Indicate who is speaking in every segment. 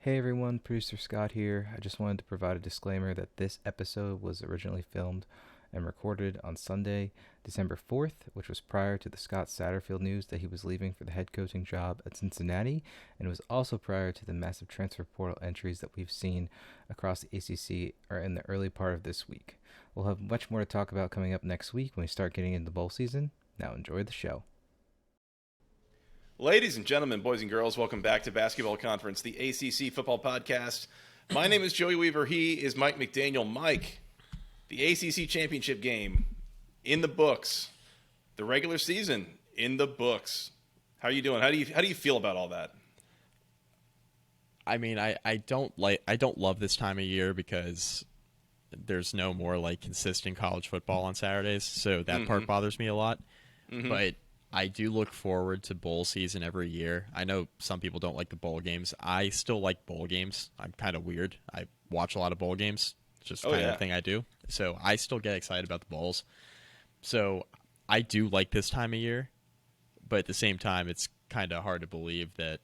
Speaker 1: Hey everyone, producer Scott here. I just wanted to provide a disclaimer that this episode was originally filmed and recorded on Sunday, December 4th, which was prior to the Scott Satterfield news that he was leaving for the head coaching job at Cincinnati, and it was also prior to the massive transfer portal entries that we've seen across the ACC or in the early part of this week. We'll have much more to talk about coming up next week when we start getting into bowl season. Now enjoy the show.
Speaker 2: Ladies and gentlemen, boys and girls, welcome back to Basketball Conference, the ACC football podcast. My name is Joey Weaver. He is Mike McDaniel. Mike, the ACC championship game in the books, the regular season in the books. How are you doing? How do you feel about all that?
Speaker 3: I mean, I don't love this time of year because there's no more consistent college football on Saturdays, so that part bothers me a lot. But I do look forward to bowl season every year. I know some people don't like the bowl games. I still like bowl games. I'm kind of weird. I watch a lot of bowl games. It's just kind of the thing I do. So I still get excited about the bowls. So I do like this time of year, but at the same time, it's kind of hard to believe that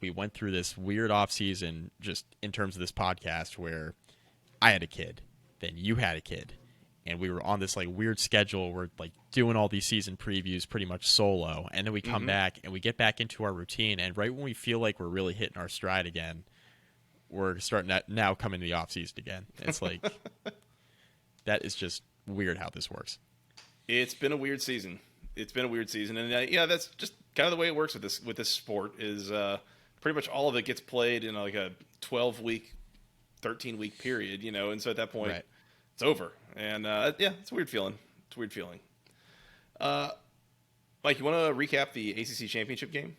Speaker 3: we went through this weird off season just in terms of this podcast where I had a kid, then you had a kid, and we were on this weird schedule. We're doing all these season previews pretty much solo, and then we come back and we get back into our routine. And right when we feel like we're really hitting our stride again, we're starting to now come into the off season again. It's that is just weird how this works. It's
Speaker 2: been a weird season. And that's just kind of the way it works with this sport. Is pretty much all of it gets played in a 12-week, 13-week period. And so at that point, right, it's over. And it's a weird feeling. Mike, you want to recap the ACC championship game?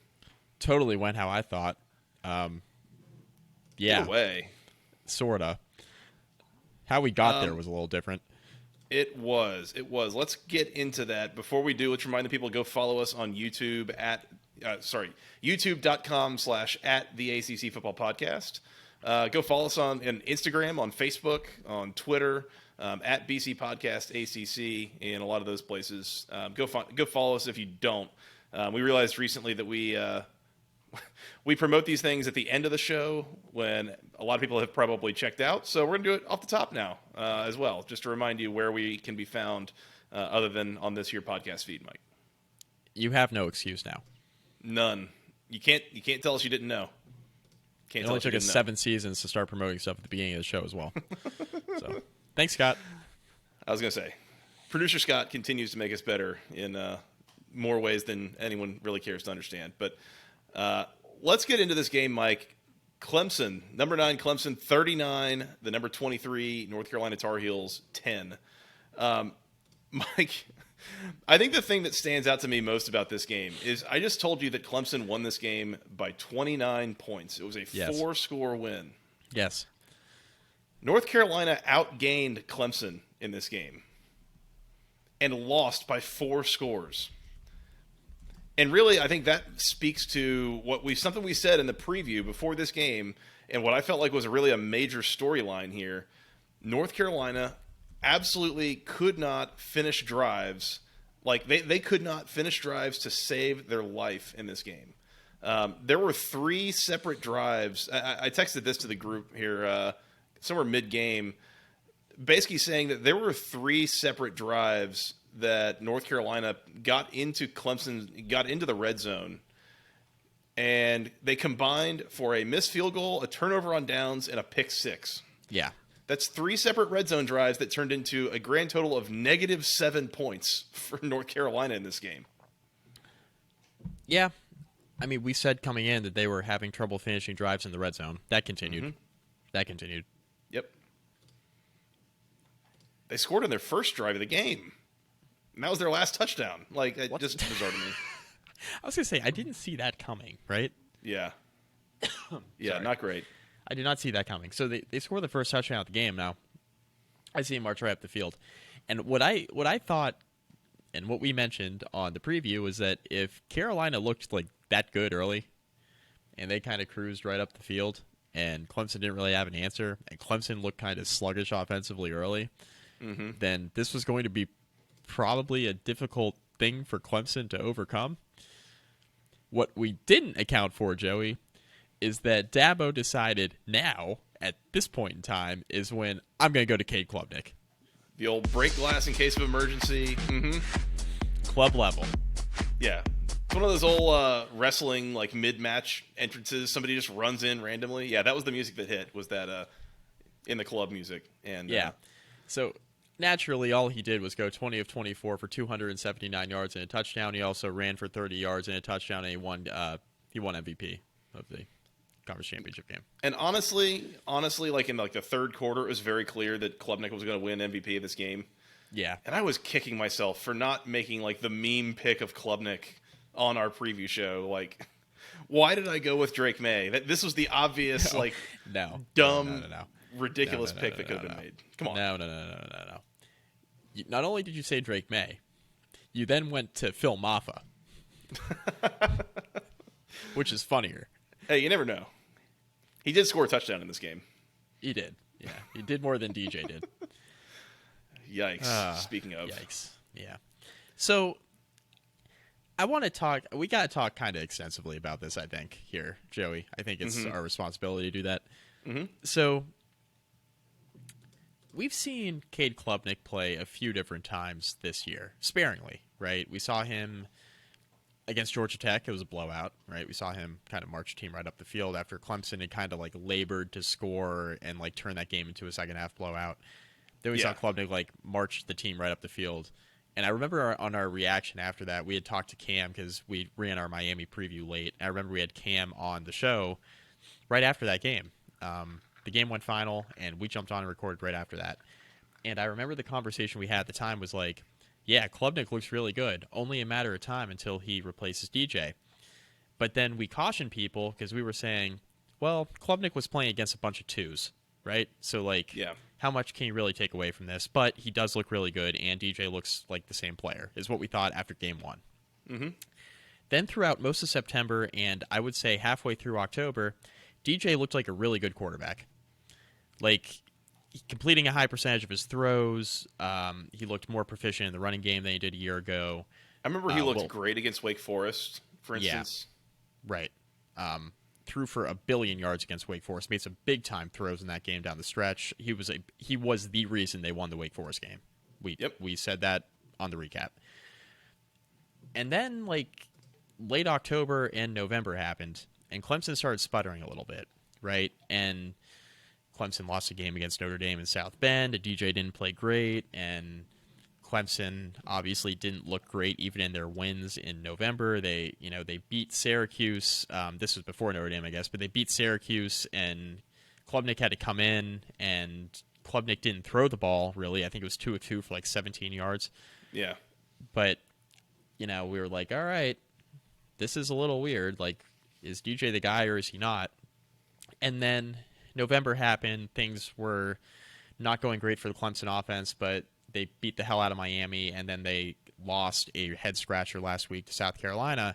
Speaker 3: Totally went how I thought. Yeah.
Speaker 2: In a way.
Speaker 3: Sorta. How we got there was a little different.
Speaker 2: It was. Let's get into that. Before we do, let's remind the people, go follow us on YouTube youtube.com/@the ACC Football Podcast. Go follow us on Instagram, on Facebook, on Twitter, at BC Podcast ACC, and a lot of those places. Go follow us if you don't. We realized recently that we promote these things at the end of the show when a lot of people have probably checked out. So we're going to do it off the top now as well, just to remind you where we can be found other than on this here podcast feed, Mike.
Speaker 3: You have no excuse now.
Speaker 2: None. You can't tell us you didn't know.
Speaker 3: It only took us 7 seasons to start promoting stuff at the beginning of the show as well. So, thanks, Scott.
Speaker 2: I was going to say, producer Scott continues to make us better in more ways than anyone really cares to understand. But let's get into this game, Mike. Clemson, number 9, Clemson 39, the number 23, North Carolina Tar Heels 10. Mike, I think the thing that stands out to me most about this game is I just told you that Clemson won this game by 29 points. It was a 4-score win.
Speaker 3: Yes.
Speaker 2: North Carolina outgained Clemson in this game and lost by 4 scores. And really, I think that speaks to something we said in the preview before this game, and what I felt like was a major storyline here. North Carolina absolutely could not finish drives. They could not finish drives to save their life in this game. There were 3 separate drives. I texted this to the group here somewhere mid-game, basically saying that there were 3 separate drives that North Carolina got into the red zone, and they combined for a missed field goal, a turnover on downs, and a pick 6.
Speaker 3: Yeah.
Speaker 2: That's 3 separate red zone drives that turned into a grand total of -7 points for North Carolina in this game.
Speaker 3: Yeah. I mean, we said coming in that they were having trouble finishing drives in the red zone. That continued.
Speaker 2: Yep. They scored on their first drive of the game. And that was their last touchdown. Just bizarre to me.
Speaker 3: I was going to say, I didn't see that coming, right?
Speaker 2: Yeah. Yeah, not great.
Speaker 3: I did not see that coming. So they scored the first touchdown of the game. Now, I see him march right up the field. And what I thought, and what we mentioned on the preview, was that if Carolina looked that good early, and they kind of cruised right up the field, and Clemson didn't really have an answer, and Clemson looked kind of sluggish offensively early, then this was going to be probably a difficult thing for Clemson to overcome. What we didn't account for, Joey, is that Dabo decided now, at this point in time, is when I'm going to go to Cade Klubnik.
Speaker 2: The old break glass in case of emergency. Mm-hmm.
Speaker 3: Club level.
Speaker 2: Yeah. It's one of those old wrestling, like, mid-match entrances. Somebody just runs in randomly. Yeah, that was the music that hit, was that in the club music. And
Speaker 3: yeah. So, naturally, all he did was go 20 of 24 for 279 yards and a touchdown. He also ran for 30 yards and a touchdown, and he won MVP of the conference championship game.
Speaker 2: And honestly, like in like the third quarter, it was very clear that Klubnik was going to win MVP of this game.
Speaker 3: Yeah.
Speaker 2: And I was kicking myself for not making like the meme pick of Klubnik on our preview show. Like, why did I go with Drake May? This was the obvious, dumb, ridiculous pick that could have been made. Come on.
Speaker 3: No. Not only did you say Drake May, you then went to Phil Maffa, which is funnier.
Speaker 2: Hey, you never know. He did score a touchdown in this game.
Speaker 3: He did. Yeah, he did more than DJ did.
Speaker 2: Yikes. Speaking of.
Speaker 3: Yikes. Yeah. So, I want to talk. We got to talk kind of extensively about this, I think, here, Joey. I think it's our responsibility to do that.
Speaker 2: Mm-hmm.
Speaker 3: So, we've seen Cade Klubnik play a few different times this year, sparingly, right? We saw him against Georgia Tech. It was a blowout, right? We saw him kind of march the team right up the field after Clemson had kind of like labored to score and like turn that game into a second half blowout. Then we saw Klubnik like march the team right up the field. And I remember on our reaction after that, we had talked to Cam because we ran our Miami preview late. I remember we had Cam on the show right after that game. The game went final, and we jumped on and recorded right after that. And I remember the conversation we had at the time was like, yeah, Klubnik looks really good. Only a matter of time until he replaces DJ. But then we cautioned people because we were saying, well, Klubnik was playing against a bunch of twos, right? So, like, how much can you really take away from this? But he does look really good, and DJ looks like the same player, is what we thought after game one.
Speaker 2: Mm-hmm.
Speaker 3: Then throughout most of September, and I would say halfway through October, DJ looked like a really good quarterback. Like, completing a high percentage of his throws. He looked more proficient in the running game than he did a year ago.
Speaker 2: I remember he looked great against Wake Forest, for instance.
Speaker 3: Yeah, right. Threw for 1 billion yards against Wake Forest. Made some big time throws in that game down the stretch. He was the reason they won the Wake Forest game. We said that on the recap. And then like late October and November happened, and Clemson started sputtering a little bit, right? And Clemson lost a game against Notre Dame in South Bend. And DJ didn't play great, and Clemson obviously didn't look great even in their wins in November. They beat Syracuse. This was before Notre Dame, I guess, but they beat Syracuse, and Klubnik had to come in, and Klubnik didn't throw the ball really. I think it was 2 of 2 for like 17 yards.
Speaker 2: Yeah,
Speaker 3: but we were like, all right, this is a little weird. Like, is DJ the guy or is he not? And then November happened. Things were not going great for the Clemson offense, but they beat the hell out of Miami, and then they lost a head-scratcher last week to South Carolina.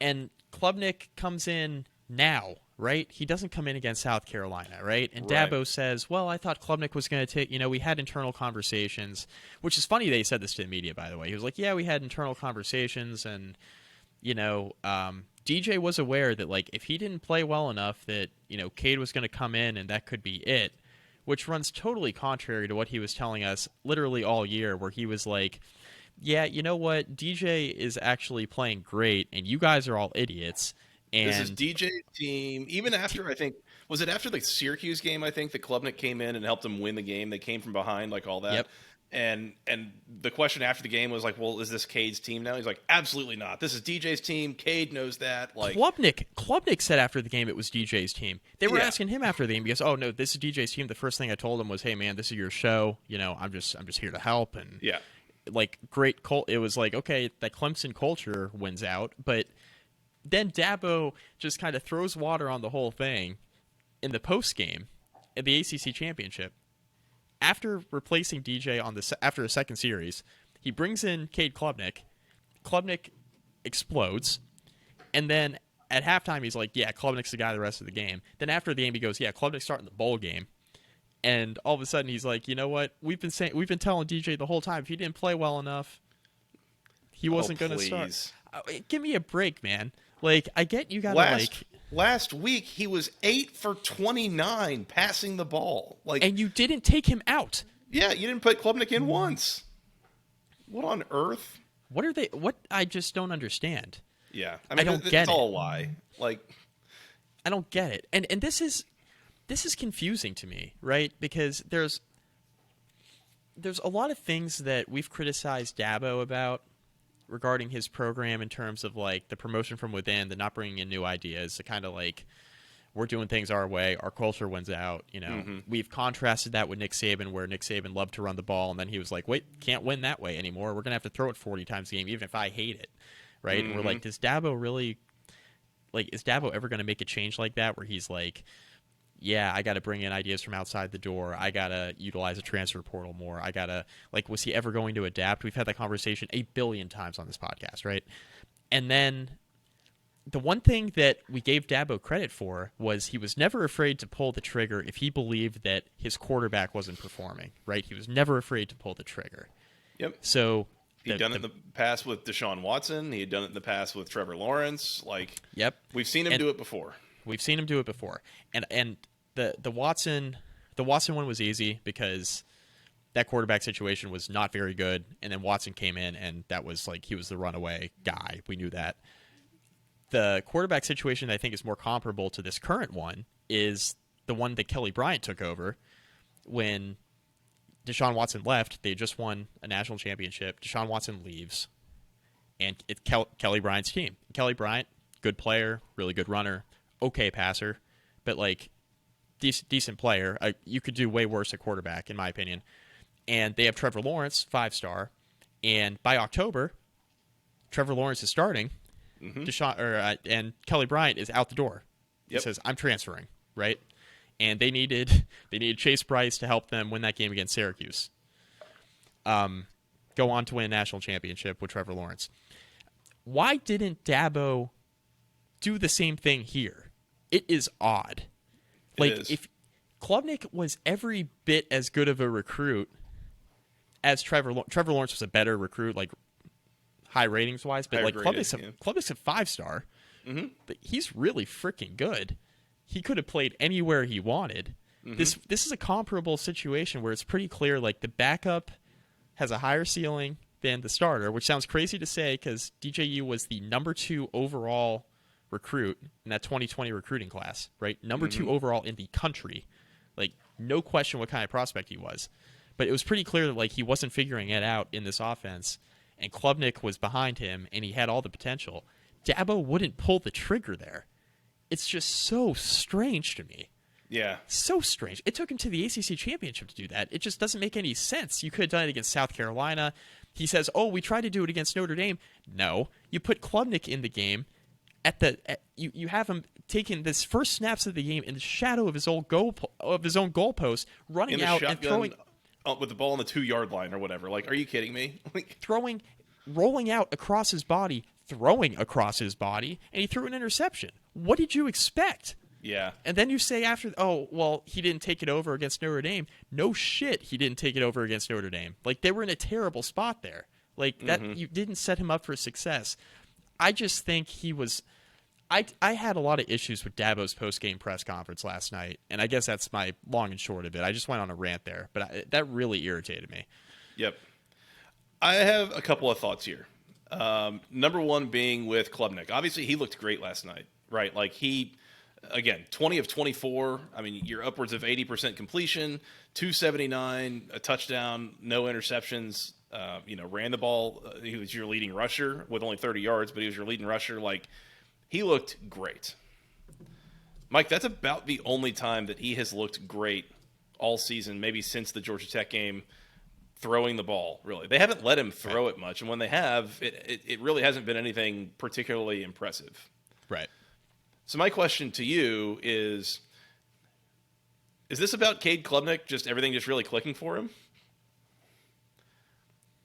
Speaker 3: And Klubnik comes in now, right? He doesn't come in against South Carolina, right? And Dabo says, well, I thought Klubnik was going to take, we had internal conversations, which is funny they said this to the media, by the way. He was like, yeah, we had internal conversations, and, DJ was aware that, like, if he didn't play well enough that, Cade was going to come in and that could be it, which runs totally contrary to what he was telling us literally all year, where he was like, yeah, you know what? DJ is actually playing great, and you guys are all idiots. And
Speaker 2: this is DJ's team. Even after, I think, was it after the Syracuse game, I think, that Klubnik came in and helped them win the game? They came from behind, like all that.
Speaker 3: Yep.
Speaker 2: And the question after the game was like, well, is this Cade's team now? He's like, absolutely not. This is DJ's team. Cade knows that. Like
Speaker 3: Klubnik said after the game it was DJ's team. They were asking him after the game because, oh no, this is DJ's team. The first thing I told him was, hey man, this is your show. I'm just here to help. And like great it was like, okay, that Clemson culture wins out, but then Dabo just kind of throws water on the whole thing in the post game at the ACC championship. After replacing DJ after a second series, he brings in Cade Klubnik. Klubnik explodes, and then at halftime he's like, "Yeah, Klubnik's the guy the rest of the game." Then after the game he goes, "Yeah, Klubnik's starting the bowl game," and all of a sudden he's like, "You know what? We've been telling DJ the whole time if he didn't play well enough, he wasn't going to start." Give me a break, man. Like, I get you got to like.
Speaker 2: last week he was 8 for 29 passing the ball.
Speaker 3: And you didn't take him out.
Speaker 2: Yeah, you didn't put Klubnik in once. What on earth?
Speaker 3: What are they? What I just don't understand.
Speaker 2: Yeah, I mean,
Speaker 3: don't get it.
Speaker 2: It's all a lie.
Speaker 3: I don't get it. And this is confusing to me, right? Because there's a lot of things that we've criticized Dabo about regarding his program in terms of like the promotion from within, the not bringing in new ideas, the kind of like we're doing things our way, our culture wins out. We've contrasted that with Nick Saban, where Nick Saban loved to run the ball, and then he was like, "Wait, can't win that way anymore. We're gonna have to throw it 40 times a game, even if I hate it." Right? And we're like, does Dabo really is Dabo ever going to make a change like that, where he's like, yeah, I got to bring in ideas from outside the door. I got to utilize a transfer portal more. I got to, was he ever going to adapt? We've had that conversation 8 billion times on this podcast, right? And then the one thing that we gave Dabo credit for was he was never afraid to pull the trigger if he believed that his quarterback wasn't performing, right? He was never afraid to pull the trigger.
Speaker 2: Yep.
Speaker 3: So
Speaker 2: he'd done it in the past with Deshaun Watson. He had done it in the past with Trevor Lawrence.
Speaker 3: Yep.
Speaker 2: We've seen him do it before.
Speaker 3: We've seen him do it before. And the Watson one was easy because that quarterback situation was not very good, and then Watson came in, and that was he was the runaway guy. We knew that. The quarterback situation that I think is more comparable to this current one is the one that Kelly Bryant took over when Deshaun Watson left. They just won a national championship. Deshaun Watson leaves, and it's Kelly Bryant's team. Kelly Bryant, good player, really good runner, okay passer, but decent player. You could do way worse at quarterback, in my opinion. And they have Trevor Lawrence, 5-star, and by October, Trevor Lawrence is starting. And Kelly Bryant is out the door. He says, "I'm transferring," right? And they needed Chase Bryce to help them win that game against Syracuse. Go on to win a national championship with Trevor Lawrence. Why didn't Dabo do the same thing here? It is odd. If Klubnik was every bit as good of a recruit as Trevor Lawrence was a better recruit, high ratings wise, but Klubnik's a 5-star.
Speaker 2: Mm-hmm.
Speaker 3: But he's really freaking good. He could have played anywhere he wanted. Mm-hmm. This is a comparable situation where it's pretty clear the backup has a higher ceiling than the starter, which sounds crazy to say because DJU was the number 2 overall recruit in that 2020 recruiting class, right? Number 2 overall in the country. No question what kind of prospect he was. But it was pretty clear that he wasn't figuring it out in this offense, and Klubnik was behind him, and he had all the potential. Dabo wouldn't pull the trigger there. It's just so strange to me.
Speaker 2: Yeah.
Speaker 3: So strange. It took him to the ACC championship to do that. It just doesn't make any sense. You could have done it against South Carolina. He says, we tried to do it against Notre Dame. No. You put Klubnik in the game. You have him taking this first snaps of the game in the shadow of his own goalpost, running out and throwing
Speaker 2: with the ball on the 2-yard line or whatever. Are you kidding me?
Speaker 3: Rolling out across his body, throwing across his body, and he threw an interception. What did you expect?
Speaker 2: Yeah.
Speaker 3: And then you say after, he didn't take it over against Notre Dame. No shit, he didn't take it over against Notre Dame. They were in a terrible spot there. That you didn't set him up for success. I just think he was. I had a lot of issues with Dabo's post-game press conference last night, and I guess that's my long and short of it. I just went on a rant there, but that really irritated me.
Speaker 2: Yep. I have a couple of thoughts here. Number one being with Klubnik. Obviously, he looked great last night, right? Again, 20 of 24. I mean, you're upwards of 80% completion, 279, a touchdown, no interceptions. Ran the ball. He was your leading rusher with only 30 yards, but he was your leading rusher. He looked great. Mike, that's about the only time that he has looked great all season, maybe since the Georgia Tech game, throwing the ball, really. They haven't let him throw it much, and when they have, it really hasn't been anything particularly impressive.
Speaker 3: Right.
Speaker 2: So my question to you is this about Cade Klubnik, just everything just really clicking for him?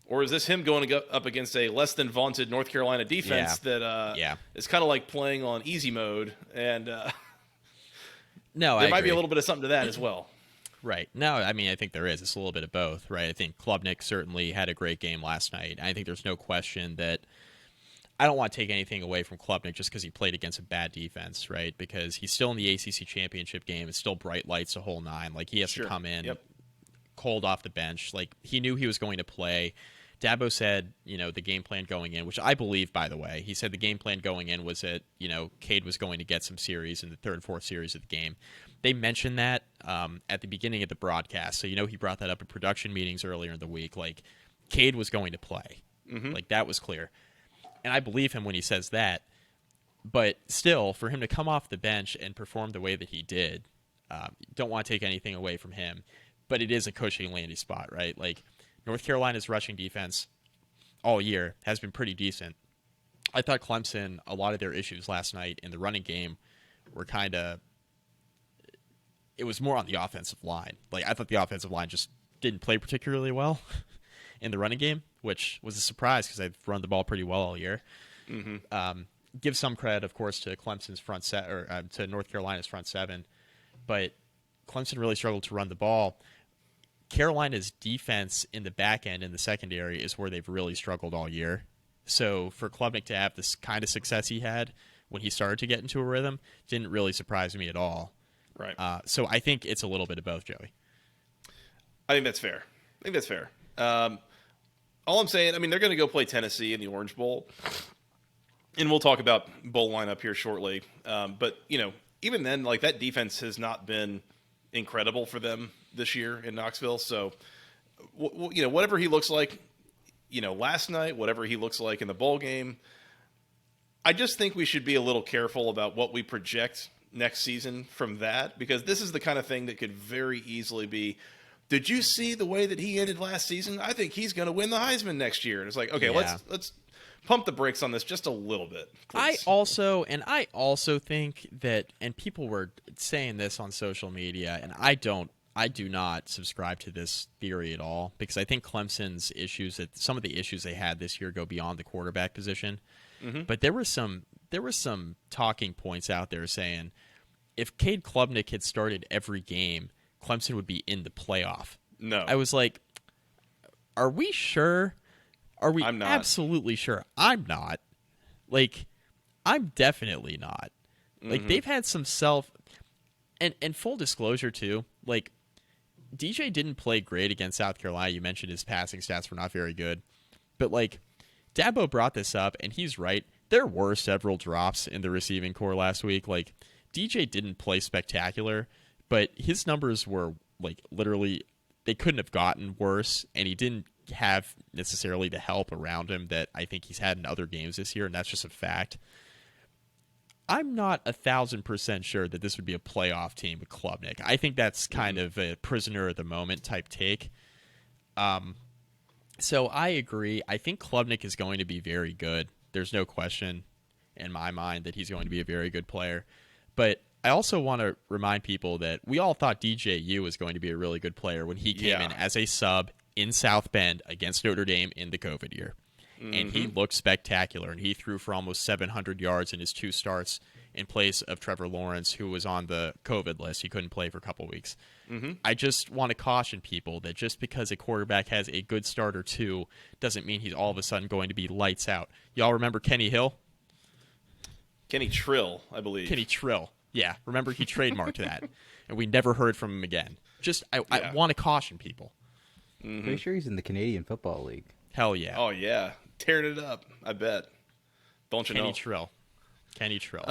Speaker 2: Or is this him going up against a less than vaunted North Carolina defense that is kind of like playing on easy mode? And
Speaker 3: no,
Speaker 2: there might be a little bit of something to that as well.
Speaker 3: Right. No, I mean, I think there is. It's a little bit of both, right? I think Klubnik certainly had a great game last night. I think there's no question that I don't want to take anything away from Klubnik just because he played against a bad defense, right? Because he's still in the ACC championship game. It's still bright lights the whole nine. Like, he has to come in cold off the bench. Like, he knew he was going to play. Dabo said, the game plan going in, which I believe, by the way. He said the game plan going in was that, Cade was going to get some series in the third and fourth series of the game. They mentioned that at the beginning of the broadcast. So, he brought that up in production meetings earlier in the week. Like, Cade was going to play. Like, that was clear. And I believe him when he says that. But still, for him to come off the bench and perform the way that he did, don't want to take anything away from him. But it is a cushy landing spot, right? Like, North Carolina's rushing defense all year has been pretty decent. I thought Clemson, a lot of their issues last night in the running game were it was more on the offensive line. Like, I thought the offensive line just didn't play particularly well in the running game, which was a surprise because they've run the ball pretty well all year. Give some credit, of course, to Clemson's front set or to North Carolina's front seven, but Clemson really struggled to run the ball. Carolina's defense in the back end in the secondary is where they've really struggled all year. So for Klubnik to have this kind of success he had when he started to get into a rhythm didn't really surprise me at all.
Speaker 2: Right.
Speaker 3: So I think it's a little bit of both, Joey.
Speaker 2: I think that's fair. All I'm saying, they're going to go play Tennessee in the Orange Bowl, and we'll talk about bowl lineup here shortly. But even then, like, that defense has not been incredible for them this year in Knoxville. So, whatever he looks like, last night, whatever he looks like in the bowl game, I just think we should be a little careful about what we project next season from that, because this is the kind of thing that could very easily be, did you see the way that he ended last season? I think he's going to win the Heisman next year. And it's like, okay, let's pump the brakes on this just a little bit, please.
Speaker 3: I also think that, and people were saying this on social media, and I do not subscribe to this theory at all, because I think Clemson's issues, some of the issues they had this year go beyond the quarterback position. But there were some talking points out there saying if Cade Klubnik had started every game, Clemson would be in the playoff.
Speaker 2: No.
Speaker 3: I was like, are we sure? Are we
Speaker 2: I'm not.
Speaker 3: absolutely sure? I'm not. Like, I'm definitely not. Like, they've had some and full disclosure too, like, DJ didn't play great against South Carolina. You mentioned his passing stats were not very good. But, like, Dabo brought this up, and he's right. There were several drops in the receiving core last week. Like, DJ didn't play spectacular, but his numbers were, like, literally, they couldn't have gotten worse, and he didn't have necessarily the help around him that I think he's had in other games this year, and that's just a fact. I'm not 1,000% sure that this would be a playoff team with Klubnik. I think that's kind of a prisoner of the moment type take. So I agree. I think Klubnik is going to be very good. There's no question in my mind that he's going to be a very good player. But I also want to remind people that we all thought DJU was going to be a really good player when he came in as a sub in South Bend against Notre Dame in the COVID year. And he looked spectacular, and he threw for almost 700 yards in his 2 starts in place of Trevor Lawrence, who was on the COVID list. He couldn't play for a couple weeks. I just want to caution people that just because a quarterback has a good start or two doesn't mean he's all of a sudden going to be lights out. Y'all remember Kenny Hill?
Speaker 2: Kenny Trill, I believe.
Speaker 3: Kenny Trill. Yeah, remember he trademarked that, and we never heard from him again. Just I want to caution people.
Speaker 1: Pretty sure he's in the Canadian Football League.
Speaker 3: Hell yeah.
Speaker 2: Oh, yeah. Tearing it up, I bet. Don't you know?
Speaker 3: Kenny Trill.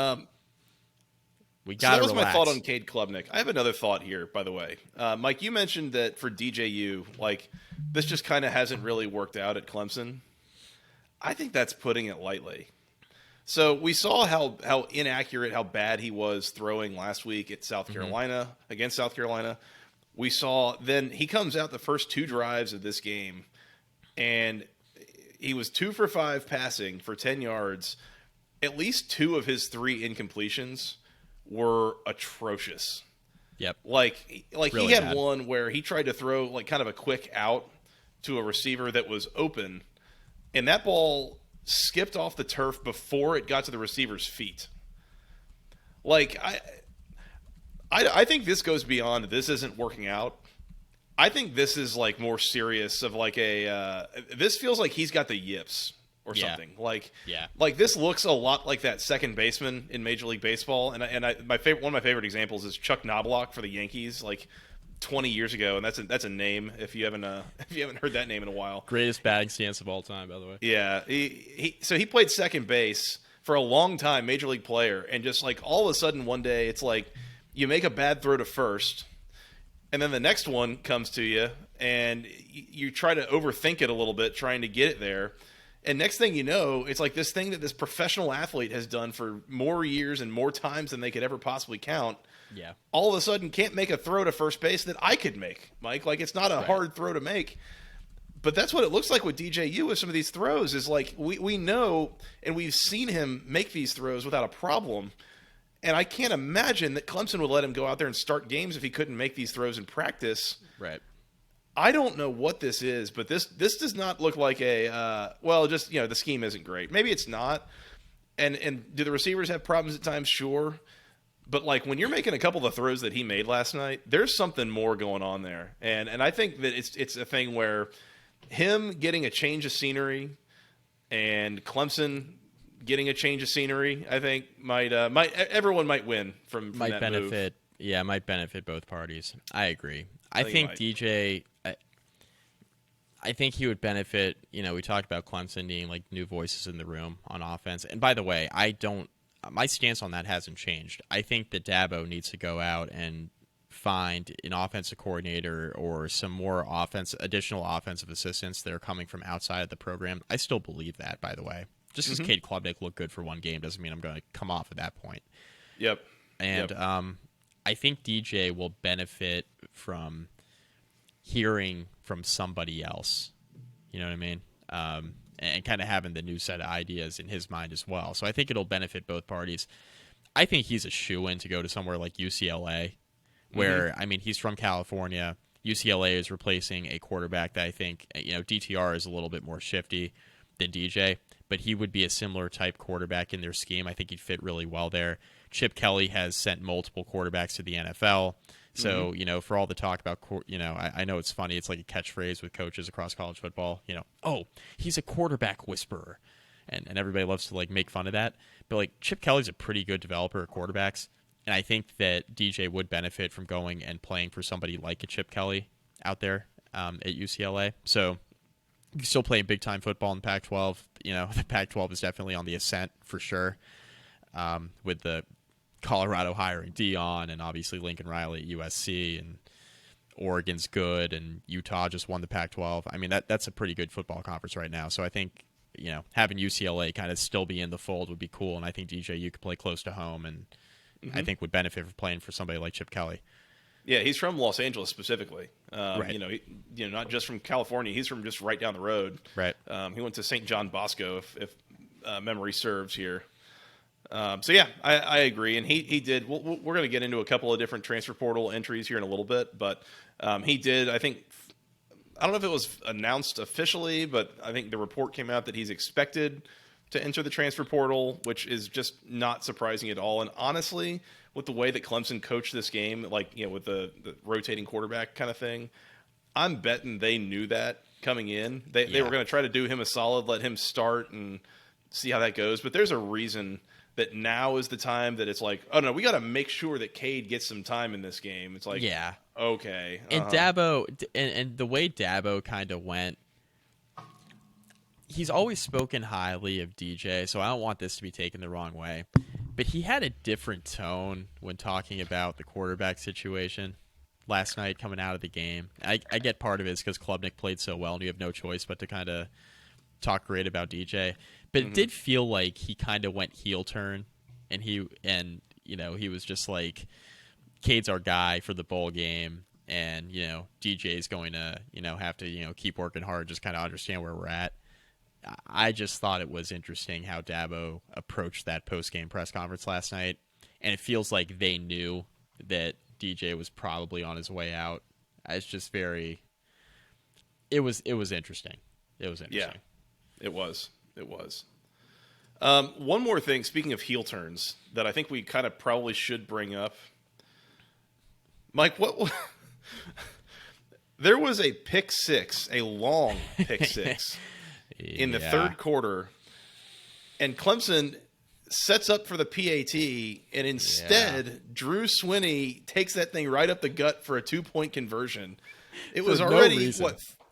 Speaker 3: We
Speaker 2: So
Speaker 3: got to
Speaker 2: that was
Speaker 3: relax.
Speaker 2: my thought on Cade Klubnik. I have another thought here, by the way. Mike, you mentioned that for DJU, like, this just kind of hasn't really worked out at Clemson. I think that's putting it lightly. So we saw how inaccurate, how bad he was throwing last week at South Carolina, against South Carolina. We saw then he comes out the first 2 drives of this game, and he was 2 for 5 passing for 10 yards. At least 2 of his 3 incompletions were atrocious.
Speaker 3: Yep.
Speaker 2: Like
Speaker 3: Really
Speaker 2: he had
Speaker 3: bad.
Speaker 2: one where he tried to throw like kind of a quick out to a receiver that was open, and that ball skipped off the turf before it got to the receiver's feet. Like I think this goes beyond this isn't working out. I think this is like more serious of like a this feels like he's got the yips or
Speaker 3: Yeah.
Speaker 2: something. Like
Speaker 3: Yeah.
Speaker 2: this looks a lot like that second baseman in Major League Baseball. And one of my favorite examples is Chuck Knobloch for the Yankees, like 20 years ago, and that's a name if you haven't heard that name in a while.
Speaker 3: Greatest batting stance of all time, by the way.
Speaker 2: Yeah, he played second base for a long time, major league player, and just like all of a sudden one day it's like you make a bad throw to first, and then the next one comes to you, and you try to overthink it a little bit, trying to get it there. And next thing you know, it's like this thing that this professional athlete has done for more years and more times than they could ever possibly count.
Speaker 3: Yeah.
Speaker 2: All of a sudden can't make a throw to first base that I could make, Mike. Like, it's not a hard throw to make. But that's what it looks like with DJU with some of these throws is like we know and we've seen him make these throws without a problem. And I can't imagine that Clemson would let him go out there and start games if he couldn't make these throws in practice.
Speaker 3: Right.
Speaker 2: I don't know what this is, but this does not look like a the scheme isn't great. Maybe it's not. And do the receivers have problems at times? Sure. But like when you're making a couple of the throws that he made last night, there's something more going on there. And I think that it's a thing where him getting a change of scenery and Clemson getting a change of scenery, I think everyone might win from that
Speaker 3: benefit.
Speaker 2: move.
Speaker 3: Yeah, might benefit both parties. I agree. I
Speaker 2: think
Speaker 3: think
Speaker 2: it might.
Speaker 3: DJ. I think he would benefit. You know, we talked about Clemson needing like new voices in the room on offense. And by the way, my stance on that hasn't changed. I think that Dabo needs to go out and find an offensive coordinator or some more additional offensive assistants that are coming from outside of the program. I still believe that, by the way. Just because Cade Klubnik looked good for one game doesn't mean I'm going to come off at that point.
Speaker 2: Yep.
Speaker 3: And I think DJ will benefit from hearing from somebody else. You know what I mean? And kind of having the new set of ideas in his mind as well. So I think it'll benefit both parties. I think he's a shoo-in to go to somewhere like UCLA, where, I mean, he's from California. UCLA is replacing a quarterback that I think, DTR is a little bit more shifty than DJ, but he would be a similar type quarterback in their scheme. I think he'd fit really well there. Chip Kelly has sent multiple quarterbacks to the NFL. So, for all the talk about, I know it's funny. It's like a catchphrase with coaches across college football, oh, he's a quarterback whisperer. And everybody loves to, like, make fun of that. But, like, Chip Kelly's a pretty good developer of quarterbacks. And I think that DJ would benefit from going and playing for somebody like a Chip Kelly out there at UCLA. So, you can still play big-time football in the Pac-12. The Pac-12 is definitely on the ascent for sure with the Colorado hiring Dion and obviously Lincoln Riley at USC, and Oregon's good, and Utah just won the Pac-12. I mean, that's a pretty good football conference right now. So I think, having UCLA kind of still be in the fold would be cool, and I think DJU could play close to home, and I think would benefit from playing for somebody like Chip Kelly.
Speaker 2: Yeah, he's from Los Angeles specifically.
Speaker 3: Right.
Speaker 2: Not just from California. He's from just right down the road.
Speaker 3: Right.
Speaker 2: He went to St. John Bosco, if memory serves here. I agree, and he did. We're going to get into a couple of different transfer portal entries here in a little bit, but he did. I think I don't know if it was announced officially, but I think the report came out that he's expected to enter the transfer portal, which is just not surprising at all. And honestly, with the way that Clemson coached this game, with the rotating quarterback kind of thing, I'm betting they knew that coming in. They were going to try to do him a solid, let him start and see how that goes. But there's a reason that now is the time that it's like, oh no, we got to make sure that Cade gets some time in this game. It's like, okay.
Speaker 3: And Dabo, and the way Dabo kind of went, he's always spoken highly of DJ, so I don't want this to be taken the wrong way. But he had a different tone when talking about the quarterback situation last night coming out of the game. I get part of it is because Klubnik played so well, and you have no choice but to kind of talk great about DJ. But it did feel like he kind of went heel turn, and he was just like, Cade's our guy for the bowl game, and DJ's going to have to keep working hard, just kind of understand where we're at. I just thought it was interesting how Dabo approached that post-game press conference last night, and it feels like they knew that DJ was probably on his way out. It's just very. It was interesting. It was interesting.
Speaker 2: Yeah, it was. One more thing, speaking of heel turns, that I think we kind of probably should bring up. Mike, what there was a pick six, a long pick six in the third quarter and Clemson sets up for the PAT, and instead Drew Swinney takes that thing right up the gut for a 2-point conversion. It was already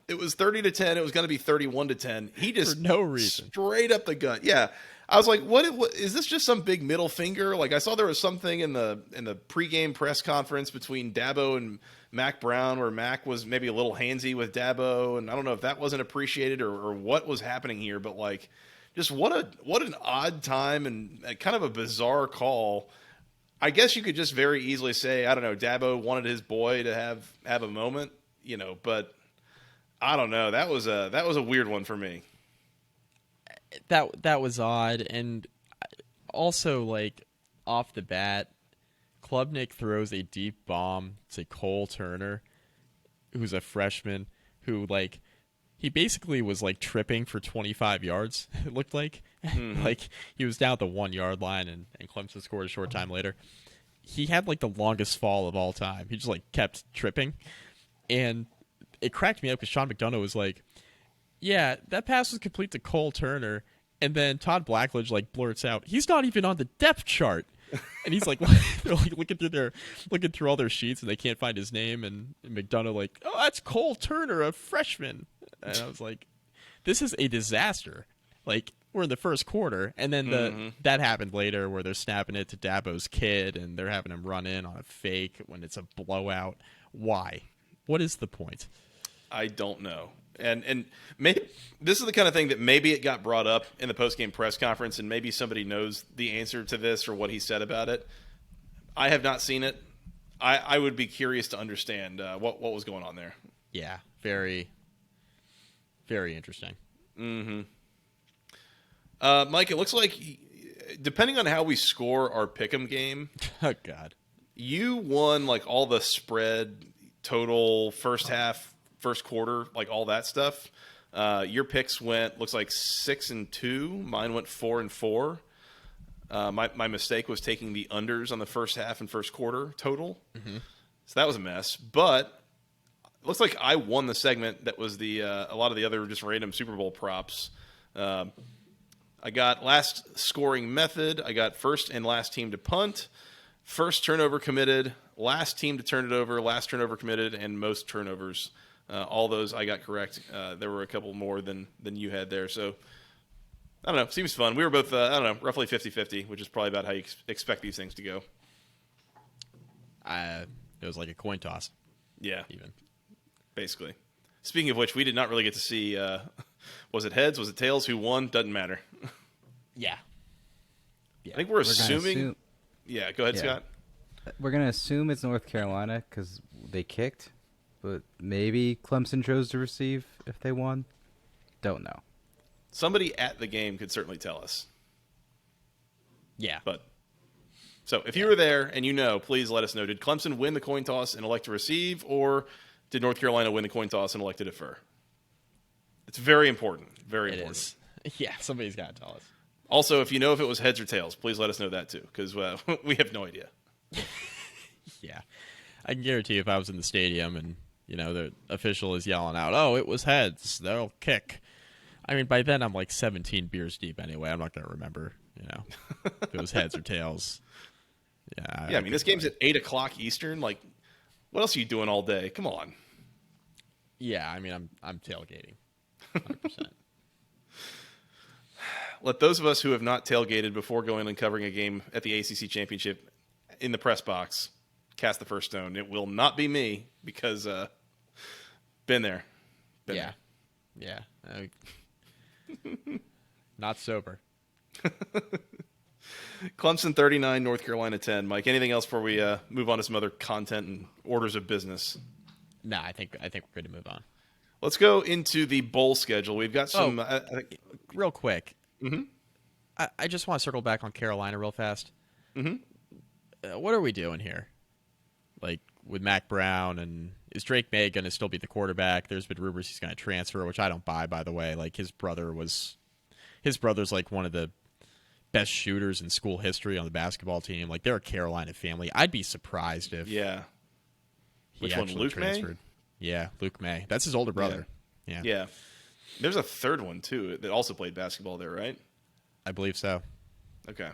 Speaker 2: it was 30-10. It was going to be 31-10. He just
Speaker 3: for no reason
Speaker 2: straight up the gut. Yeah. I was like, what is this just some big middle finger? Like I saw there was something in the pregame press conference between Dabo and Mac Brown where Mac was maybe a little handsy with Dabo, and I don't know if that wasn't appreciated or what was happening here, but like just what an odd time and kind of a bizarre call. I guess you could just very easily say, I don't know, Dabo wanted his boy to have a moment, but I don't know. That was a weird one for me.
Speaker 3: That was odd, and also like off the bat, Klubnik throws a deep bomb to Cole Turner, who's a freshman, who like he basically was like tripping for 25 yards. It looked like like he was down at the 1 yard line, and Clemson scored a short time later. He had like the longest fall of all time. He just like kept tripping, and it cracked me up because Sean McDonough was like, yeah, that pass was complete to Cole Turner, and then Todd Blackledge like blurts out, he's not even on the depth chart, and he's like, they're like looking through all their sheets and they can't find his name, and McDonough like, oh, that's Cole Turner, a freshman, and I was like, this is a disaster. Like we're in the first quarter, and then that happened later where they're snapping it to Dabo's kid and they're having him run in on a fake when it's a blowout. Why? What is the point?
Speaker 2: I don't know. And maybe this is the kind of thing that maybe it got brought up in the post-game press conference, and maybe somebody knows the answer to this or what he said about it. I have not seen it. I would be curious to understand what was going on there.
Speaker 3: Yeah, very, very interesting.
Speaker 2: Mm-hmm. Mike, it looks like, depending on how we score our pick'em game,
Speaker 3: oh God,
Speaker 2: you won like all the spread, total, first half, first quarter, like all that stuff. Your picks looks like 6-2. Mine went 4-4. My mistake was taking the unders on the first half and first quarter total. Mm-hmm. So that was a mess. But it looks like I won the segment that was a lot of the other just random Super Bowl props. I got last scoring method. I got first and last team to punt, first turnover committed, last team to turn it over, last turnover committed, and most turnovers. All those I got correct. There were a couple more than you had there. So, I don't know. Seems fun. We were both, roughly 50-50, which is probably about how you expect these things to go.
Speaker 3: It was like a coin toss.
Speaker 2: Yeah.
Speaker 3: Even.
Speaker 2: Basically. Speaking of which, we did not really get to see, was it heads, was it tails, who won? Doesn't matter.
Speaker 3: Yeah.
Speaker 2: I think we're assuming. Yeah, go ahead, Scott.
Speaker 1: We're going to assume it's North Carolina because they kicked. But maybe Clemson chose to receive if they won. Don't know.
Speaker 2: Somebody at the game could certainly tell us.
Speaker 3: Yeah.
Speaker 2: So if you were there and please let us know. Did Clemson win the coin toss and elect to receive, or did North Carolina win the coin toss and elect to defer? It's very important. Very important.
Speaker 3: It is. Yeah, somebody's got to tell us.
Speaker 2: Also, if you know if it was heads or tails, please let us know that too, because we have no idea.
Speaker 3: Yeah. I can guarantee you if I was in the stadium and the official is yelling out, oh, it was heads, they'll kick. I mean, by then I'm like 17 beers deep anyway. I'm not going to remember, if it was heads or tails. Yeah.
Speaker 2: I mean, this game's at 8 o'clock Eastern. Like, what else are you doing all day? Come on.
Speaker 3: Yeah, I mean, I'm tailgating. 100%.
Speaker 2: Let those of us who have not tailgated before going and covering a game at the ACC Championship in the press box cast the first stone. It will not be me because been there.
Speaker 3: Yeah. Not sober.
Speaker 2: Clemson 39, North Carolina 10. Mike, anything else before we move on to some other content and orders of business?
Speaker 3: No, I think we're good to move on.
Speaker 2: Let's go into the bowl schedule. We've got some
Speaker 3: real quick.
Speaker 2: Mm-hmm.
Speaker 3: I just want to circle back on Carolina real fast.
Speaker 2: Mm-hmm.
Speaker 3: What are we doing here? Like with Mac Brown, and is Drake May going to still be the quarterback? There's been rumors he's going to transfer, which I don't buy, by the way. Like his brother's like one of the best shooters in school history on the basketball team. Like they're a Carolina family. I'd be surprised if
Speaker 2: Which one, Luke
Speaker 3: transferred. May? Yeah, Luke May. That's his older brother.
Speaker 2: Yeah. There's a third one too that also played basketball there, right?
Speaker 3: I believe so.
Speaker 2: Okay.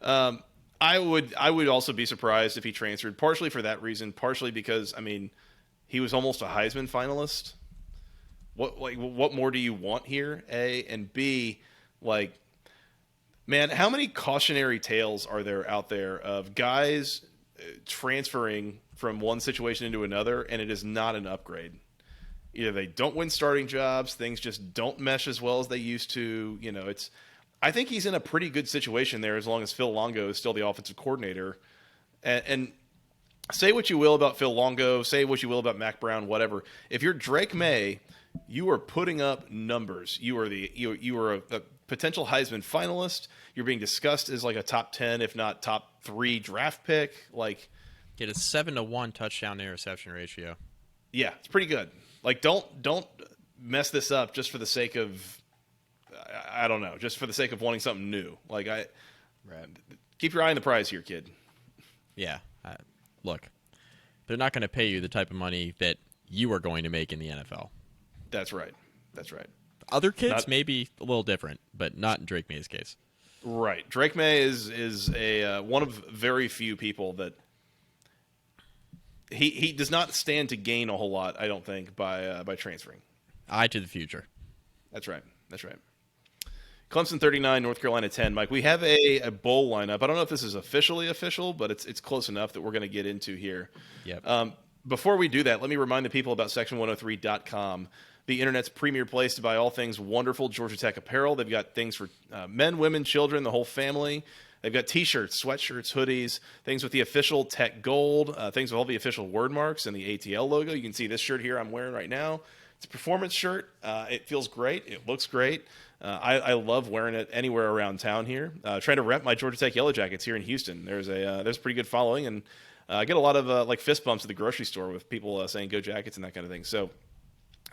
Speaker 2: I would also be surprised if he transferred, partially for that reason, partially because, I mean, he was almost a Heisman finalist. What more do you want here? A, and B, like, man, how many cautionary tales are there out there of guys transferring from one situation into another, and it is not an upgrade? Either they don't win starting jobs, things just don't mesh as well as they used to. You know, I think he's in a pretty good situation there as long as Phil Longo is still the offensive coordinator. And say what you will about Phil Longo, say what you will about Mac Brown, whatever. If you're Drake May, you are putting up numbers. You are a potential Heisman finalist. You're being discussed as like a top 10, if not top 3 draft pick. Like,
Speaker 3: get a 7-to-1 touchdown to interception ratio.
Speaker 2: Yeah, it's pretty good. Like, don't mess this up just for the sake of, I don't know, just for the sake of wanting something new. Like, keep your eye on the prize here, kid.
Speaker 3: Yeah. Look, they're not going to pay you the type of money that you are going to make in the NFL.
Speaker 2: That's right. That's right.
Speaker 3: Other kids may be a little different, but not in Drake May's case.
Speaker 2: Right. Drake May is a one of very few people that he does not stand to gain a whole lot, I don't think, by transferring.
Speaker 3: Eye to the future.
Speaker 2: That's right. That's right. Clemson 39, North Carolina 10. Mike, we have a bowl lineup. I don't know if this is officially official, but it's close enough that we're going to get into here.
Speaker 3: Yep.
Speaker 2: Before we do that, let me remind the people about section103.com, the internet's premier place to buy all things wonderful Georgia Tech apparel. They've got things for men, women, children, the whole family. They've got T-shirts, sweatshirts, hoodies, things with the official Tech gold, things with all the official word marks and the ATL logo. You can see this shirt here I'm wearing right now. It's a performance shirt. It feels great. It looks great. I love wearing it anywhere around town here. Trying to rep my Georgia Tech Yellow Jackets here in Houston. There's a pretty good following, and I get a lot of like fist bumps at the grocery store with people saying "Go Jackets" and that kind of thing. So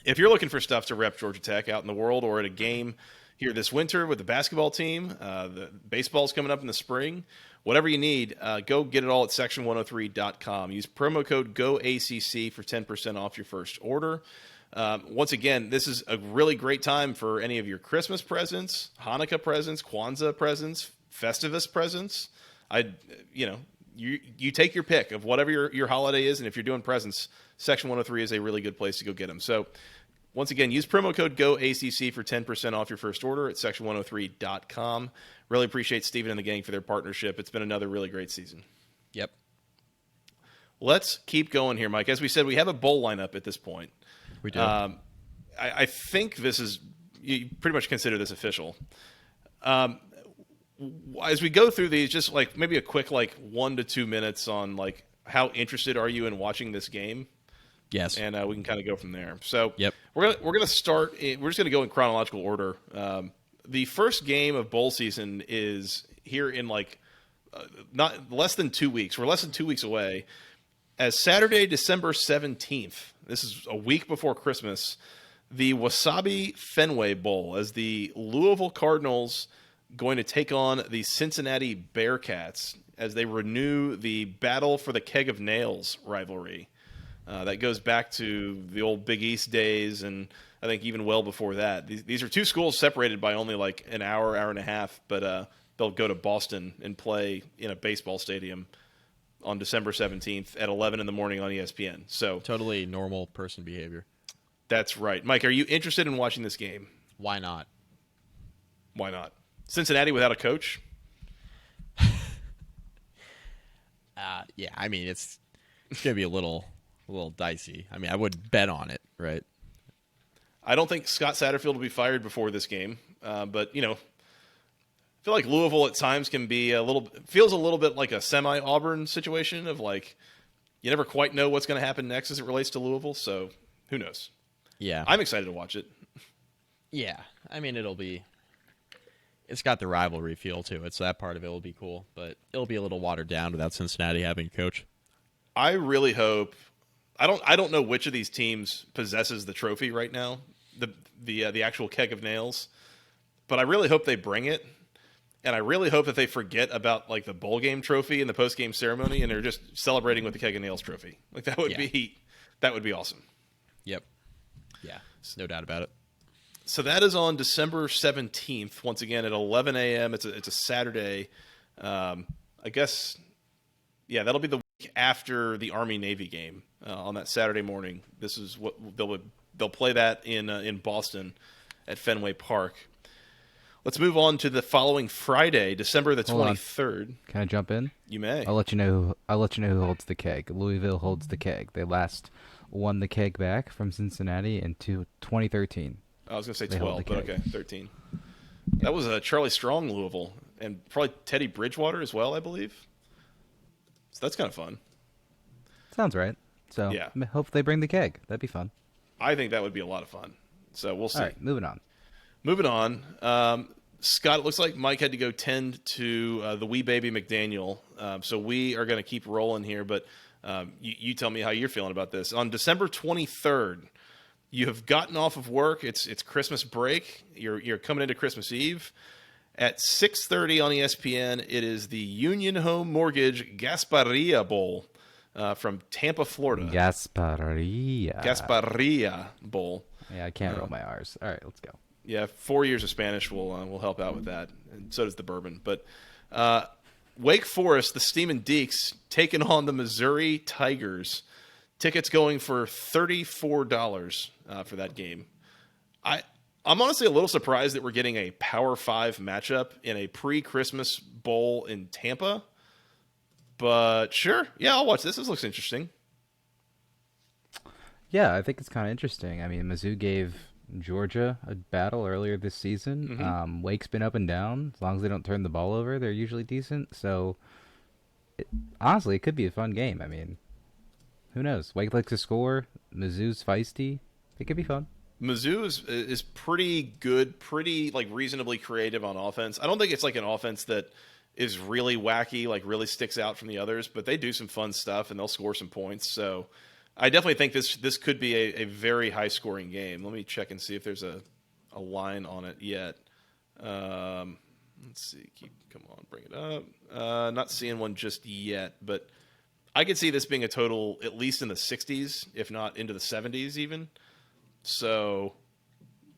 Speaker 2: if you're looking for stuff to rep Georgia Tech out in the world or at a game here this winter with the basketball team, the baseball's coming up in the spring, whatever you need, go get it all at section103.com. Use promo code GOACC for 10% off your first order. Once again, this is a really great time for any of your Christmas presents, Hanukkah presents, Kwanzaa presents, Festivus presents. You take your pick of whatever your holiday is, and if you're doing presents, Section 103 is a really good place to go get them. So, once again, use promo code GOACC for 10% off your first order at section103.com. Really appreciate Steven and the gang for their partnership. It's been another really great season.
Speaker 3: Yep.
Speaker 2: Let's keep going here, Mike. As we said, we have a bowl lineup at this point.
Speaker 3: We do.
Speaker 2: I think this is, you pretty much consider this official. As we go through these, just like maybe a quick 1 to 2 minutes on like how interested are you in watching this game?
Speaker 3: Yes.
Speaker 2: And we can kind of go from there. So
Speaker 3: yep.
Speaker 2: we're gonna start. We're just gonna go in chronological order. The first game of bowl season is here in not less than 2 weeks. We're less than 2 weeks away. As Saturday, December 17th, this is a week before Christmas, the Wasabi Fenway Bowl, as the Louisville Cardinals going to take on the Cincinnati Bearcats as they renew the Battle for the Keg of Nails rivalry. That goes back to the old Big East days, and I think even well before that. These are two schools separated by only like an hour and a half, but they'll go to Boston and play in a baseball stadium on December 17th at 11 in the morning on ESPN. So
Speaker 3: totally normal person behavior.
Speaker 2: That's right. Mike, are you interested in watching this game?
Speaker 3: Why not?
Speaker 2: Why not? Cincinnati without a coach?
Speaker 3: Yeah, I mean, it's going to be a little dicey. I mean, I would bet on it, right?
Speaker 2: I don't think Scott Satterfield will be fired before this game, but, I feel like Louisville at times can be feels a little bit like a semi-Auburn situation of like, you never quite know what's going to happen next as it relates to Louisville, so who knows?
Speaker 3: Yeah.
Speaker 2: I'm excited to watch it.
Speaker 3: Yeah, I mean, it's got the rivalry feel to it, so that part of it will be cool, but it'll be a little watered down without Cincinnati having a coach.
Speaker 2: I really hope. I don't know which of these teams possesses the trophy right now, the actual keg of nails, but I really hope they bring it, and I really hope that they forget about like the bowl game trophy and the post game ceremony, and they're just celebrating with the keg of nails trophy. Like that would be awesome.
Speaker 3: Yep. Yeah, no doubt about it.
Speaker 2: So that is on December 17th, once again at 11 a.m. It's a Saturday. I guess, yeah, that'll be the week after the Army-Navy game on that Saturday morning. This is what they'll play that in Boston at Fenway Park. Let's move on to the following Friday, December the 23rd.
Speaker 1: Can I jump in?
Speaker 2: You may.
Speaker 1: I'll let you know who holds the keg. Louisville holds the keg. They last won the keg back from Cincinnati in 2013.
Speaker 2: I was going to say 12, but okay, 13. That was Charlie Strong, Louisville, and probably Teddy Bridgewater as well, I believe. So that's kind of fun.
Speaker 1: Sounds right. So
Speaker 2: yeah.
Speaker 1: Hope they bring the keg. That'd be fun.
Speaker 2: I think that would be a lot of fun. So we'll see.
Speaker 1: All right, moving on.
Speaker 2: Scott, it looks like Mike had to go tend to the wee baby McDaniel. So we are going to keep rolling here, but you tell me how you're feeling about this. On December 23rd, you have gotten off of work. It's Christmas break. You're coming into Christmas Eve. At 6:30 on ESPN, it is the Union Home Mortgage Gasparilla Bowl from Tampa, Florida. Gasparilla Bowl.
Speaker 1: Yeah, I can't roll my R's. All right, let's go.
Speaker 2: Yeah, 4 years of Spanish will help out with that, and so does the bourbon. But Wake Forest, the Steamin' Deeks, taking on the Missouri Tigers. Tickets going for $34 for that game. I'm honestly a little surprised that we're getting a Power 5 matchup in a pre-Christmas bowl in Tampa. But sure, yeah, I'll watch this. This looks interesting.
Speaker 1: Yeah, I think it's kind of interesting. I mean, Mizzou gave Georgia a battle earlier this season.
Speaker 2: Mm-hmm.
Speaker 1: Wake's been up and down. As long as they don't turn the ball over, they're usually decent. So, honestly, it could be a fun game. I mean, who knows? Wake likes to score. Mizzou's feisty. It could be fun.
Speaker 2: Mizzou is pretty good, pretty like reasonably creative on offense. I don't think it's like an offense that is really wacky, like really sticks out from the others, but they do some fun stuff and they'll score some points. So I definitely think this could be a very high scoring game. Let me check and see if there's a line on it yet. Let's see. Come on, bring it up. Not seeing one just yet, but I could see this being a total at least in the 60s, if not into the 70s even. So,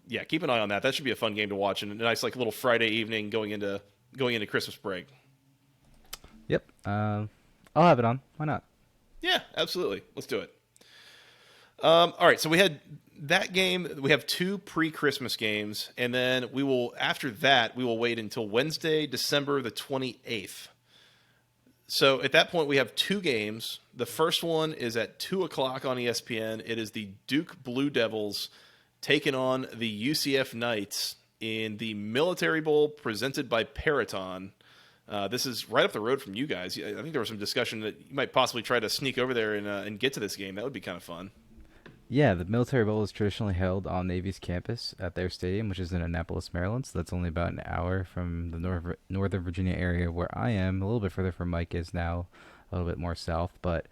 Speaker 2: yeah, keep an eye on that. That should be a fun game to watch and a nice like little Friday evening going into Christmas break.
Speaker 1: Yep. I'll have it on. Why not?
Speaker 2: Yeah, absolutely. Let's do it. All right, so we had that game. We have two pre-Christmas games, and then after that, we will wait until Wednesday, December the 28th. So at that point, we have two games. The first one is at 2 o'clock on ESPN. It is the Duke Blue Devils taking on the UCF Knights in the Military Bowl presented by Peraton. This is right up the road from you guys. I think there was some discussion that you might possibly try to sneak over there and get to this game. That would be kind of fun.
Speaker 1: Yeah, the Military Bowl is traditionally held on Navy's campus at their stadium, which is in Annapolis, Maryland. So that's only about an hour from the Northern Virginia area where I am. A little bit further from Mike is now, a little bit more south. But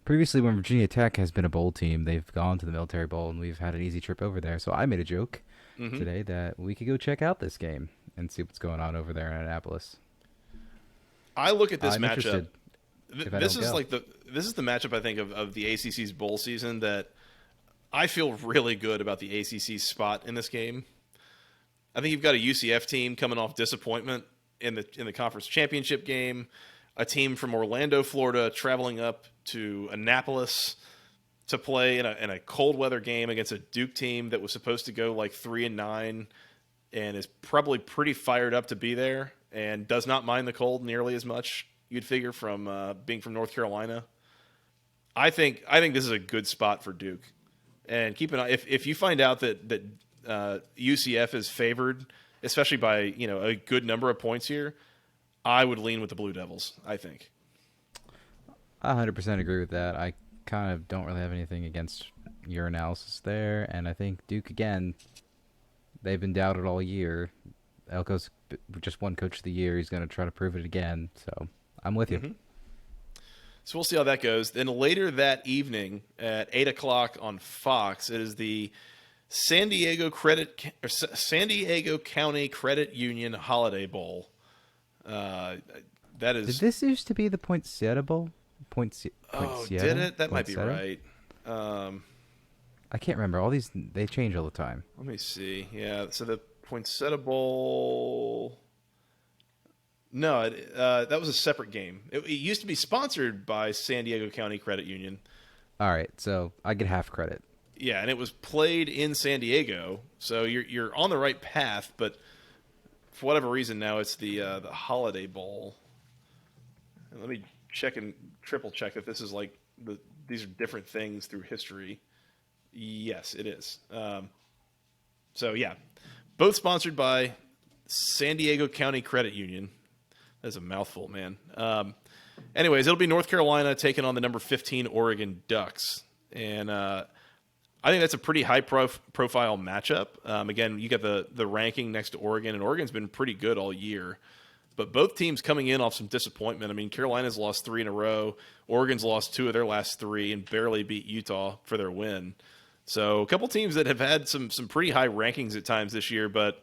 Speaker 1: previously, when Virginia Tech has been a bowl team, they've gone to the Military Bowl, and we've had an easy trip over there. So I made a joke today that we could go check out this game and see what's going on over there in Annapolis.
Speaker 2: I look at this matchup.
Speaker 1: Interested.
Speaker 2: This is the matchup I think of the ACC's bowl season that I feel really good about the ACC's spot in this game. I think you've got a UCF team coming off disappointment in the conference championship game, a team from Orlando, Florida, traveling up to Annapolis to play in a cold weather game against a Duke team that was supposed to go like 3-9 and is probably pretty fired up to be there and does not mind the cold nearly as much. You'd figure from being from North Carolina. I think this is a good spot for Duke. And keep an eye if you find out that UCF is favored, especially by a good number of points here, I would lean with the Blue Devils. I think.
Speaker 1: I 100% agree with that. I kind of don't really have anything against your analysis there, and I think Duke again. They've been doubted all year. Elko's just won Coach of the Year. He's going to try to prove it again. So. I'm with you.
Speaker 2: Mm-hmm. So we'll see how that goes. Then later that evening at 8 o'clock on Fox, it is the San Diego County Credit Union Holiday Bowl. That is.
Speaker 1: Did this used to be the Poinsettia Bowl?
Speaker 2: Did it? That might be right.
Speaker 1: I can't remember. All these, they change all the time.
Speaker 2: Let me see. Yeah, so the Poinsettia Bowl. No, that was a separate game. It used to be sponsored by San Diego County Credit Union.
Speaker 1: All right, so I get half credit.
Speaker 2: Yeah, and it was played in San Diego, so you're on the right path. But for whatever reason, now it's the Holiday Bowl. And let me check and triple check that this is like these are different things through history. Yes, it is. So yeah, both sponsored by San Diego County Credit Union. That's a mouthful, man. Anyways, it'll be North Carolina taking on the number 15 Oregon Ducks, and I think that's a pretty high profile matchup. Again, you got the ranking next to Oregon, and Oregon's been pretty good all year. But both teams coming in off some disappointment. I mean, Carolina's lost 3 in a row. Oregon's lost 2 of their last 3 and barely beat Utah for their win. So a couple teams that have had some pretty high rankings at times this year, but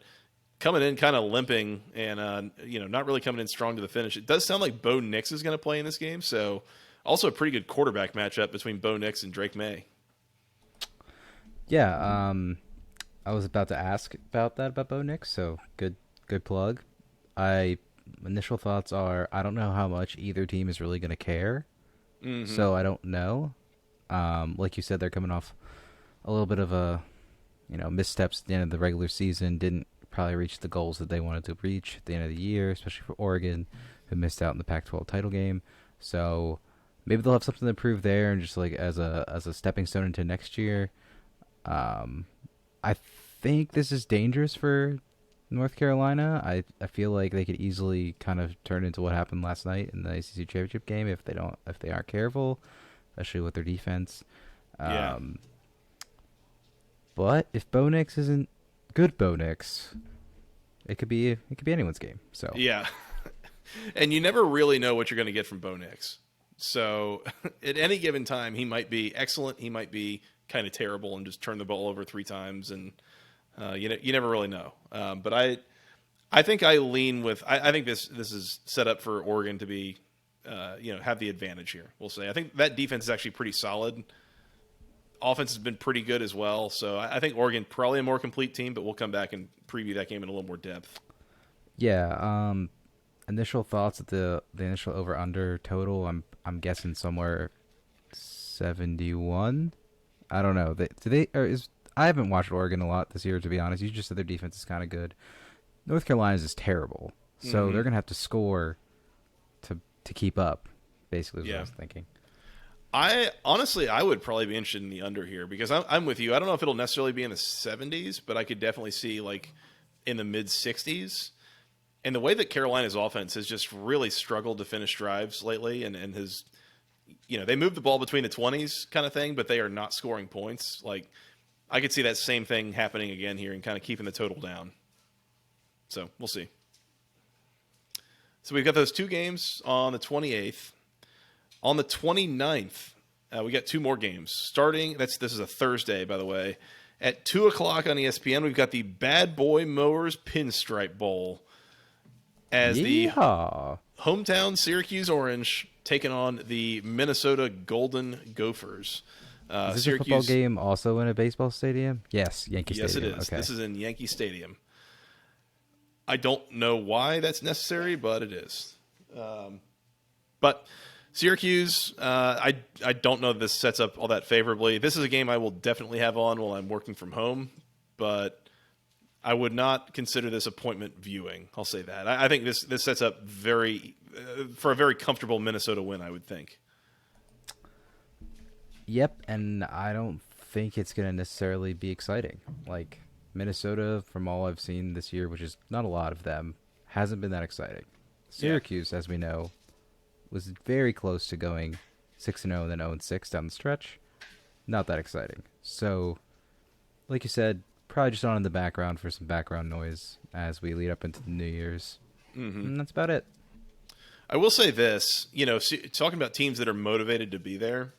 Speaker 2: coming in kind of limping and not really coming in strong to the finish. It does sound like Bo Nix is going to play in this game, so also a pretty good quarterback matchup between Bo Nix and Drake May.
Speaker 1: Yeah, I was about to ask about that about Bo Nix, so good plug. Initial thoughts are I don't know how much either team is really going to care, so I don't know. Like you said, they're coming off a little bit of a missteps at the end of the regular season. Didn't probably reach the goals that they wanted to reach at the end of the year, especially for Oregon, who missed out in the Pac-12 title game. So maybe they'll have something to improve there, and just like as a stepping stone into next year. I think this is dangerous for North Carolina. I feel like they could easily kind of turn into what happened last night in the ACC championship game if they aren't careful, especially with their defense.
Speaker 2: Yeah.
Speaker 1: But if Bo Nix isn't good, Bo Nix, it could be anyone's game. So
Speaker 2: yeah, and you never really know what you're going to get from Bo Nix. So at any given time, he might be excellent. He might be kind of terrible and just turn the ball over 3 times, and you never really know. But I think I lean with I think this is set up for Oregon to be have the advantage here. We'll say I think that defense is actually pretty solid. Offense has been pretty good as well, so I think Oregon probably a more complete team. But we'll come back and preview that game in a little more depth.
Speaker 1: Yeah. Initial thoughts at the initial over under total. I'm guessing somewhere 71. I don't know. I haven't watched Oregon a lot this year, to be honest. You just said their defense is kind of good. North Carolina's is terrible, so they're gonna have to score to keep up. Basically, is what I was thinking.
Speaker 2: I would probably be interested in the under here because I'm with you. I don't know if it'll necessarily be in the 70s, but I could definitely see like in the mid 60s. And the way that Carolina's offense has just really struggled to finish drives lately, and has, they move the ball between the 20s kind of thing, but they are not scoring points. Like I could see that same thing happening again here and kind of keeping the total down. So we'll see. So we've got those 2 games on the 28th. On the 29th, we got 2 more games. Starting, this is a Thursday, by the way. At 2 o'clock on ESPN, we've got the Bad Boy Mowers Pinstripe Bowl as the hometown Syracuse Orange taking on the Minnesota Golden Gophers.
Speaker 1: Is this Syracuse, a football game also in a baseball stadium? Yes, Yankee Stadium.
Speaker 2: Yes, it is. Okay. This is in Yankee Stadium. I don't know why that's necessary, but it is. But Syracuse, I don't know that this sets up all that favorably. This is a game I will definitely have on while I'm working from home, but I would not consider this appointment viewing. I'll say that. I think this sets up for a very comfortable Minnesota win, I would think.
Speaker 1: Yep, and I don't think it's going to necessarily be exciting. Like, Minnesota, from all I've seen this year, which is not a lot of them, hasn't been that exciting. Syracuse, as we know, was very close to going 6-0 and then 0-6 down the stretch. Not that exciting. So, like you said, probably just on in the background for some background noise as we lead up into the New Year's. And that's about it.
Speaker 2: I will say this, talking about teams that are motivated to be there,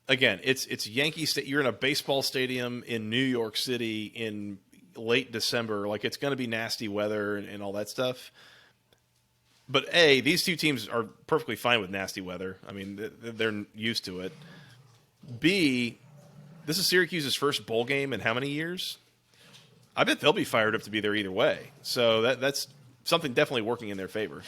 Speaker 2: again, it's Yankee Stadium. You're in a baseball stadium in New York City in late December. Like, it's going to be nasty weather and all that stuff. But A, these 2 teams are perfectly fine with nasty weather. I mean, they're used to it. B, This is Syracuse's first bowl game in how many years? I bet they'll be fired up to be there either way. So that's something definitely working in their favor.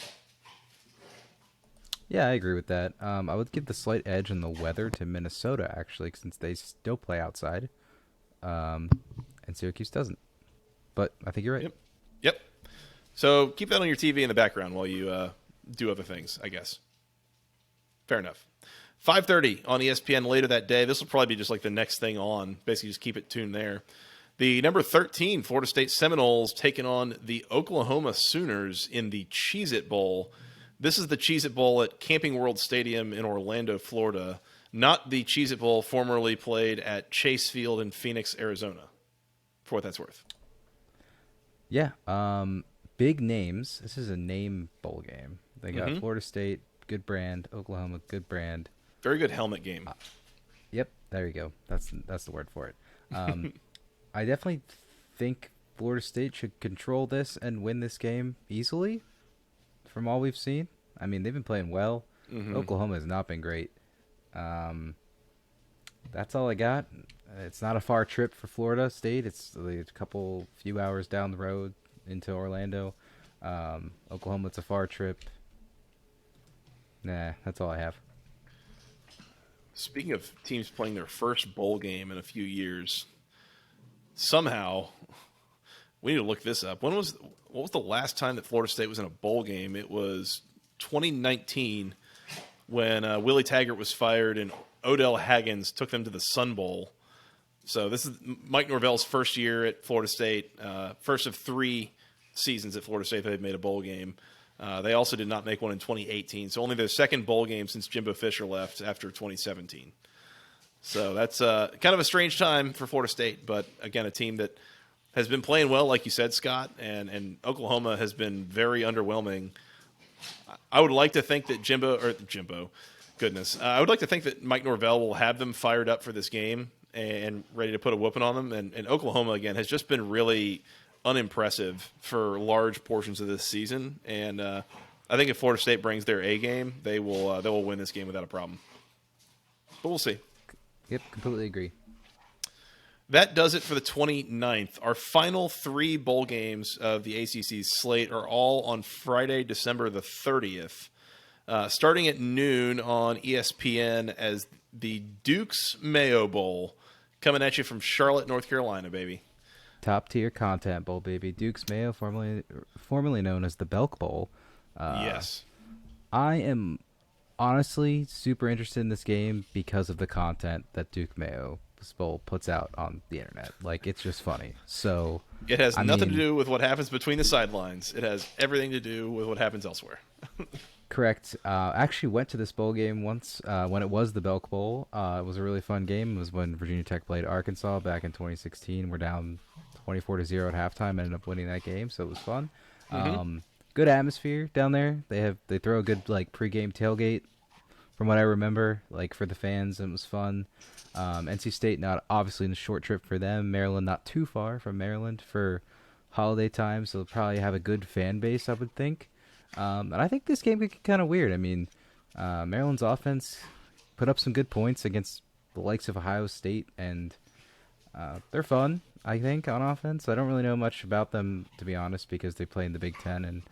Speaker 1: Yeah, I agree with that. I would give the slight edge in the weather to Minnesota, actually, since they still play outside, and Syracuse doesn't. But I think you're right.
Speaker 2: Yep. So keep that on your TV in the background while you do other things, I guess. Fair enough. 5:30 on ESPN later that day. This will probably be just like the next thing on. Basically, just keep it tuned there. The number 13 Florida State Seminoles taking on the Oklahoma Sooners in the Cheez-It Bowl. This is the Cheez-It Bowl at Camping World Stadium in Orlando, Florida, not the Cheez-It Bowl formerly played at Chase Field in Phoenix, Arizona, for what that's worth.
Speaker 1: Yeah, big names. This is a name bowl game. They got Florida State, good brand. Oklahoma, good brand.
Speaker 2: Very good helmet game.
Speaker 1: Yep, there you go. That's the word for it. I definitely think Florida State should control this and win this game easily. From all we've seen, I mean, they've been playing well. Oklahoma has not been great. That's all I got. It's not a far trip for Florida State. It's a few hours down the road into Orlando. Oklahoma, it's a far trip. Nah, that's all I have.
Speaker 2: Speaking of teams playing their first bowl game in a few years, somehow we need to look this up. What was the last time that Florida State was in a bowl game? It was 2019 when Willie Taggart was fired and Odell Haggins took them to the Sun Bowl. So this is Mike Norvell's first year at Florida State, first of 3 seasons at Florida State that they've made a bowl game. They also did not make one in 2018, so only their second bowl game since Jimbo Fisher left after 2017. So that's kind of a strange time for Florida State, but again, a team that has been playing well, like you said, Scott, and Oklahoma has been very underwhelming. I would like to think that I would like to think that Mike Norvell will have them fired up for this game and ready to put a whooping on them. And Oklahoma, again, has just been really unimpressive for large portions of this season. And I think if Florida State brings their A game, they will win this game without a problem. But we'll see.
Speaker 1: Yep, completely agree.
Speaker 2: That does it for the 29th. Our final 3 bowl games of the ACC slate are all on Friday, December the 30th. Starting at noon on ESPN as the Duke's Mayo Bowl, coming at you from Charlotte, North Carolina, baby.
Speaker 1: Top tier content bowl, baby. Duke's Mayo, formerly known as the Belk Bowl.
Speaker 2: Yes.
Speaker 1: I am honestly super interested in this game because of the content that Duke Mayo Bowl puts out on the internet. Like, it's just funny. So
Speaker 2: it has nothing to do with what happens between the sidelines. It has everything to do with what happens elsewhere.
Speaker 1: Correct. I actually went to this bowl game once when it was the Belk Bowl. It was a really fun game. It was when Virginia Tech played Arkansas back in 2016. We're down 24-0 at halftime. Ended up winning that game, so it was fun. Good atmosphere down there. They throw a good pregame tailgate, from what I remember, for the fans. And it was fun. NC State not obviously in a short trip for them. Maryland not too far from Maryland for holiday time, so they'll probably have a good fan base, I would think. And I think this game could get kind of weird. I mean, Maryland's offense put up some good points against the likes of Ohio State, and they're fun, I think, on offense. I don't really know much about them, to be honest, because they play in the Big Ten, and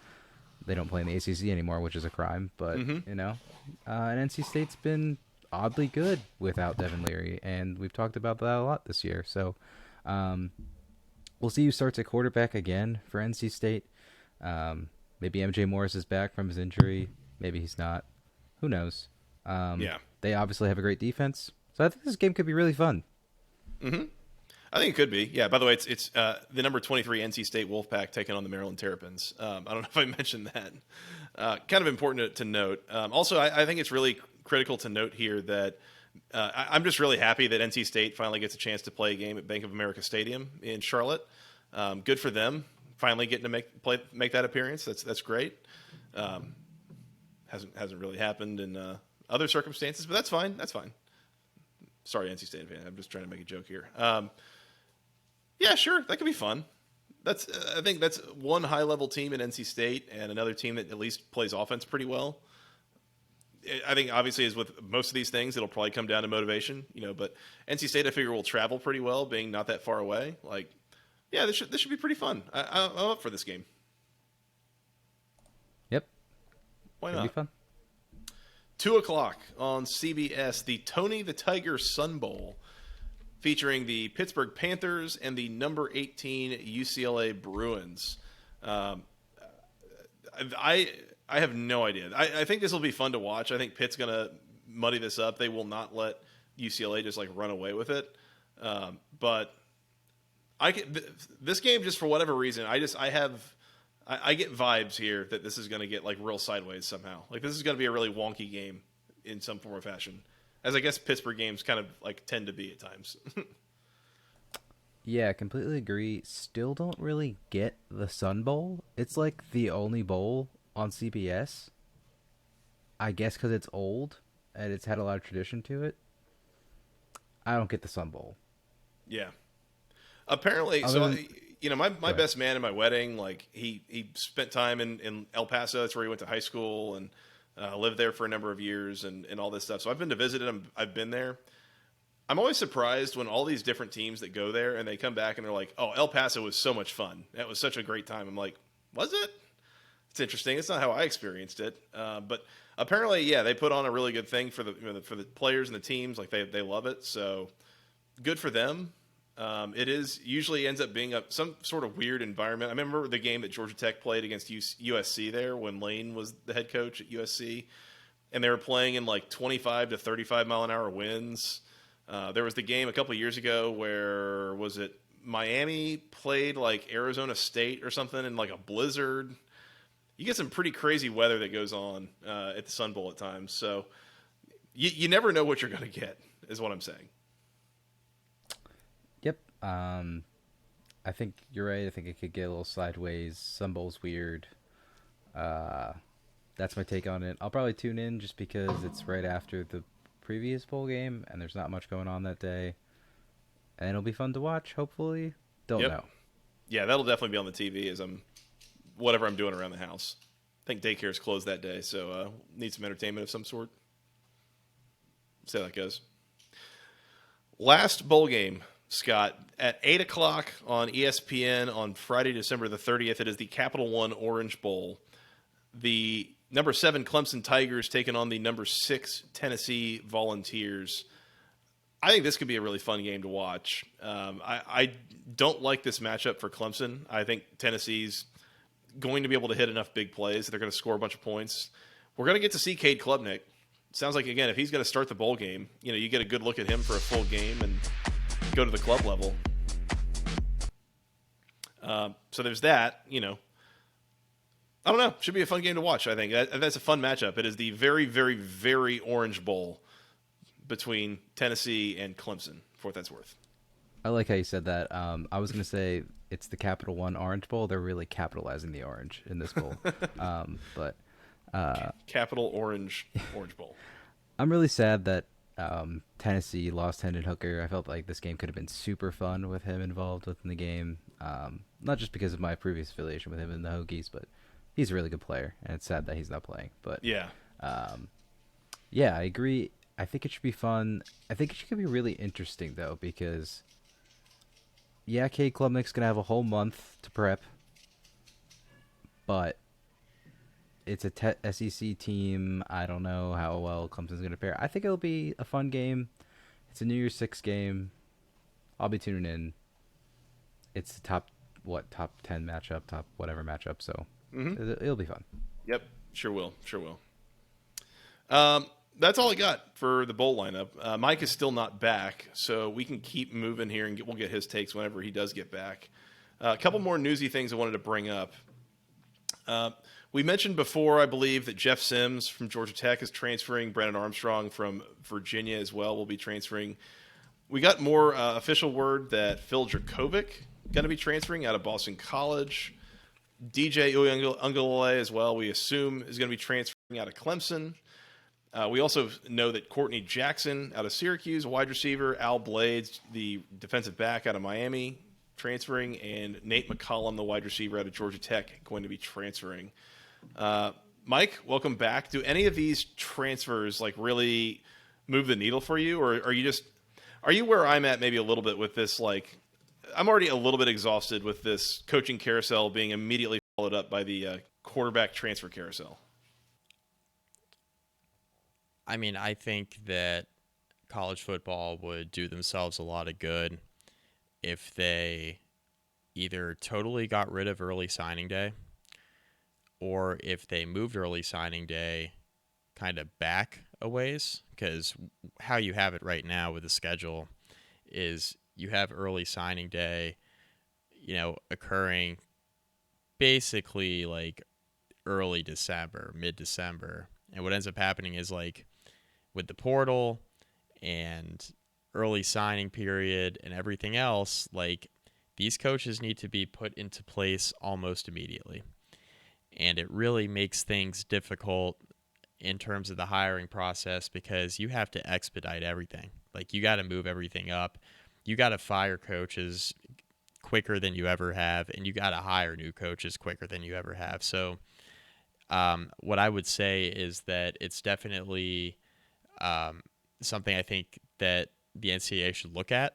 Speaker 1: they don't play in the ACC anymore, which is a crime. But, and NC State's been oddly good without Devin Leary, and we've talked about that a lot this year. So we'll see who starts at quarterback again for NC State. Maybe MJ Morris is back from his injury. Maybe he's not. Who knows? They obviously have a great defense. So I think this game could be really fun.
Speaker 2: I think it could be. Yeah, by the way, it's the number 23 NC State Wolfpack taking on the Maryland Terrapins. I don't know if I mentioned that. Kind of important to note. Also, I think it's really critical to note here that I'm just really happy that NC State finally gets a chance to play a game at Bank of America Stadium in Charlotte. Good for them. Finally getting to make that appearance. That's great. Hasn't really happened in other circumstances, but that's fine. That's fine. Sorry, NC State fan. I'm just trying to make a joke here. Yeah, sure, that could be fun. I think that's one high level team in NC State and another team that at least plays offense pretty well. I think obviously as with most of these things, it'll probably come down to motivation, but NC State I figure will travel pretty well, being not that far away. Like, yeah, this should be pretty fun. I'm up for this game.
Speaker 1: Yep.
Speaker 2: Why
Speaker 1: It'll
Speaker 2: not?
Speaker 1: be fun.
Speaker 2: 2:00 on CBS, the Tony the Tiger Sun Bowl, featuring the Pittsburgh Panthers and the number 18 UCLA Bruins. I have no idea. I think this will be fun to watch. I think Pitt's going to muddy this up. They will not let UCLA just run away with it. But this game, just for whatever reason, I get vibes here that this is going to get real sideways somehow. This is going to be a really wonky game in some form or fashion, as I guess Pittsburgh games kind of tend to be at times.
Speaker 1: Yeah, completely agree. Still don't really get the Sun Bowl. It's the only bowl on CBS. I guess because it's old and it's had a lot of tradition to it. I don't get the Sun Bowl.
Speaker 2: Yeah. Apparently, my best man in my wedding, he spent time in El Paso. That's where he went to high school and lived there for a number of years and all this stuff. So I've been to visit him. I've been there. I'm always surprised when all these different teams that go there and they come back and they're like, oh, El Paso was so much fun. That was such a great time. I'm like, was it? It's interesting. It's not how I experienced it. But apparently, yeah, they put on a really good thing for the players and the teams. They love it. So good for them. It usually ends up being some sort of weird environment. I remember the game that Georgia Tech played against USC there when Lane was the head coach at USC, and they were playing in 25 to 35 mile an hour winds. There was the game a couple of years ago where Miami played Arizona State or something in a blizzard. You get some pretty crazy weather that goes on at the Sun Bowl at times. So you never know what you're going to get, is what I'm saying.
Speaker 1: Yep. I think you're right. I think it could get a little sideways. Sun Bowl's weird. That's my take on it. I'll probably tune in just because it's right after the previous bowl game and there's not much going on that day. And it'll be fun to watch, hopefully. Don't know.
Speaker 2: Yeah, that'll definitely be on the TV as whatever I'm doing around the house. I think daycare's closed that day, so need some entertainment of some sort. See how that goes. Last bowl game, Scott, at 8:00 on ESPN on Friday, December the 30th. It is the Capital One Orange Bowl. The number 7 Clemson Tigers taking on the number 6 Tennessee Volunteers. I think this could be a really fun game to watch. I don't like this matchup for Clemson. I think Tennessee's going to be able to hit enough big plays that they're going to score a bunch of points. We're going to get to see Cade Klubnik. Sounds like, again, if he's going to start the bowl game, you get a good look at him for a full game and go to the club level. So there's that, I don't know. Should be a fun game to watch, I think. That's a fun matchup. It is the very, very, very Orange Bowl between Tennessee and Clemson, for what that's worth.
Speaker 1: I like how you said that. I was going to say it's the Capital One Orange Bowl. They're really capitalizing the orange in this bowl. But
Speaker 2: Capital Orange Bowl.
Speaker 1: I'm really sad that Tennessee lost Hendon Hooker. I felt like this game could have been super fun with him involved within the game. Not just because of my previous affiliation with him in the Hokies, but he's a really good player, and it's sad that he's not playing. But
Speaker 2: yeah,
Speaker 1: I agree. I think it should be fun. I think it should be really interesting, though, because Cade Klubnik's going to have a whole month to prep, but it's a SEC team. I don't know how well Clemson's going to fare. I think it'll be a fun game. It's a New Year's 6 game. I'll be tuning in. It's the top 10 matchup, top whatever matchup, so it'll be fun.
Speaker 2: Yep, sure will. That's all I got for the bowl lineup. Mike is still not back, so we can keep moving here, and we'll get his takes whenever he does get back. A couple more newsy things I wanted to bring up. We mentioned before, I believe, that Jeff Sims from Georgia Tech is transferring. Brandon Armstrong from Virginia as well will be transferring. We got more official word that Phil Dracovic going to be transferring out of Boston College. DJ Uiagalelei as well, we assume, is going to be transferring out of Clemson. We also know that Courtney Jackson out of Syracuse, wide receiver, Al Blades, the defensive back out of Miami, transferring, and Nate McCollum, the wide receiver out of Georgia Tech, going to be transferring. Mike, welcome back. Do any of these transfers like really move the needle for you, or are you where I'm at maybe a little bit with this? Like, I'm already a little bit exhausted with this coaching carousel being immediately followed up by the quarterback transfer carousel.
Speaker 3: I mean, I think that college football would do themselves a lot of good if they either totally got rid of early signing day or if they moved early signing day kind of back a ways, because how you have it right now with the schedule is you have early signing day, occurring basically like early December, mid-December. And what ends up happening is like with the portal and early signing period and everything else, like these coaches need to be put into place almost immediately. And it really makes things difficult in terms of the hiring process because you have to expedite everything. Like you got to move everything up. You got to fire coaches quicker than you ever have, and you got to hire new coaches quicker than you ever have. So what I would say is that it's definitely something I think that the NCAA should look at.